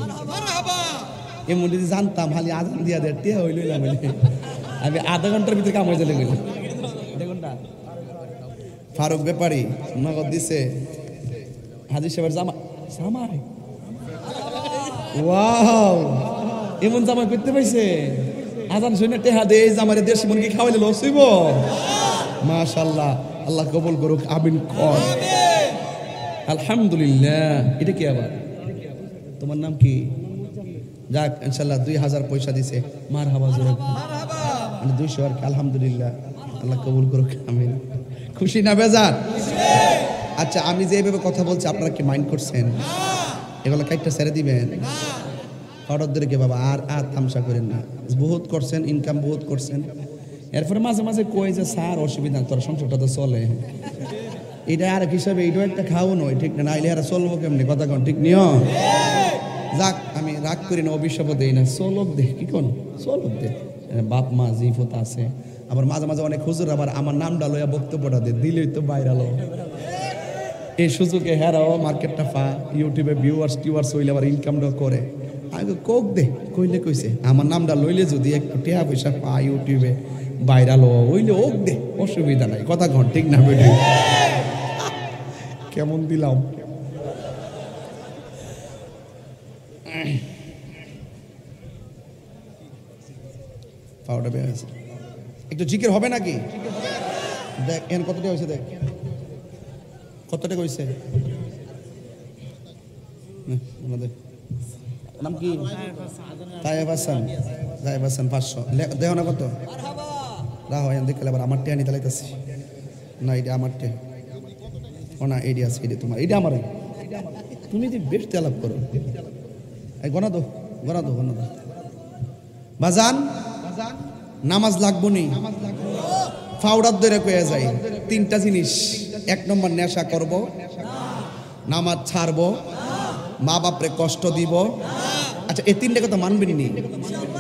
এমন যদি জানতাম খালি আজান দিয়া দেয় টিয়া হইল আমি আধা ঘন্টার ভিতরে কাম হয়ে চলে গেল। ফারুক ব্যাপারী নগদ দিছে হাজির সাহেবের জামাই ওয়াও এমন জামাই পেতে পাইছে আজান শুনে টেহা দে জামারে দেশি মুরগি খাওয়াইলে লস হইব মাশাআল্লাহ আল্লাহ কবুল করুক আমিন কর আলহামদুলিল্লাহ এটা কি আবার তোমার নাম কি যাক ইনশাআল্লাহ 2000 পয়সা দিছে মারহাবা জোরে মানে 200 আর আলহামদুলিল্লাহ আল্লাহ কবুল করুক আমিন খুশি না বেজার আচ্ছা আমি যে এইভাবে কথা বলছি আপনারা কি মাইন্ড করছেন এগুলো কাইটটা ছেড়ে দিবেন অর্ডার ধরে কে বাবা আর আর তামসা করেন না বহুত করছেন ইনকাম বহুত করছেন এরপরে মাঝে মাঝে কই যে স্যার অসুবিধা তোর সংসারটা তো চলে এটা আর এক হিসাবে এইটাও একটা খাও নয় ঠিক না নাইলে আর চলবো কেমনি কথা কন ঠিক নিও যাক আমি রাগ করি না অভিশাপও দেই না চলক দে কি কোন চলক দে বাপ মা জিফত আছে আবার মাঝে মাঝে অনেক হুজুর আবার আমার নামটা লইয়া বক্তব্যটা দে দিলেই তো ভাইরাল এই সুযোগে হেরাও মার্কেটটা পা ইউটিউবে টিউয়ার্স হইলে আবার ইনকামটা করে আগে কোক দে কইলে কইছে আমার নামটা লইলে যদি একটু টেহা পয়সা পা ইউটিউবে ভাইরাল হইলে ওক দে অসুবিধা নাই কথা ঘন ঠিক না বেটি কেমন দিলাম পাউডার বের হয়েছে একটু জিকির হবে নাকি দেখ এন কতটা হয়েছে দেখ কত টাকা হয়েছে নাম কি তাইব হাসান 500 দেহ না কত রাহ দেখলে আবার আমার টেয়া নিতে লাইতেছি না এটা আমার টে ও না এডি আছে এডি তোমার এটা আমার তুমি যদি বেশ তেলাপ করো এই গনা দো বাজান নামাজ লাগবো নি ফাউডার ধরে কয়ে যায় 3টা জিনিস 1 নম্বর নেশা করব নামাজ ছাড়বো মা বাপরে কষ্ট দিব আচ্ছা এই 3টা কথা মানবেন নি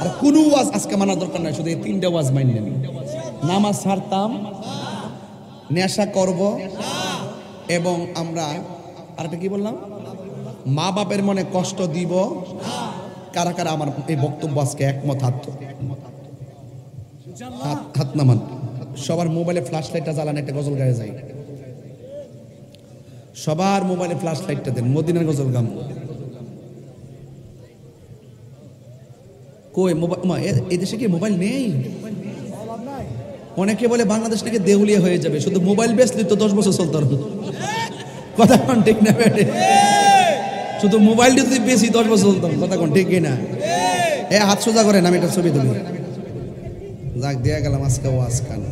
আর কোনো ওয়াজ আজকে মানার দরকার নাই শুধু এই 3টা ওয়াজ মানবেন নামাজ ছাড়তাম নেশা করব এবং আমরা আরেকটা কি বললাম মা বাপের মনে কষ্ট দিব কারা কারা আমার এই বক্তব্য আজকে একমত হাত নামান সবার মোবাইলে ফ্ল্যাশ লাইটটা জ্বালানো একটা গজল গায়ে যায় সবার মোবাইলে ফ্ল্যাশ লাইটটা দেন মদিনার গজল গাম কই মোবাইল এই দেশে কি মোবাইল নেই অনেকে বলে বাংলাদেশ থেকে দেউলিয়া হয়ে যাবে শুধু মোবাইল বেচলে তো 10 বছর চলতে পারবে কথা কোন ঠিক না বেটে শুধু মোবাইল যদি বেশি 10 বছর চলতাম কথা কোন ঠিক না হাত সোজা করেন আমি একটা ছবি তুলি যাক দিয়া গেলাম আজকে ওয়াজ খান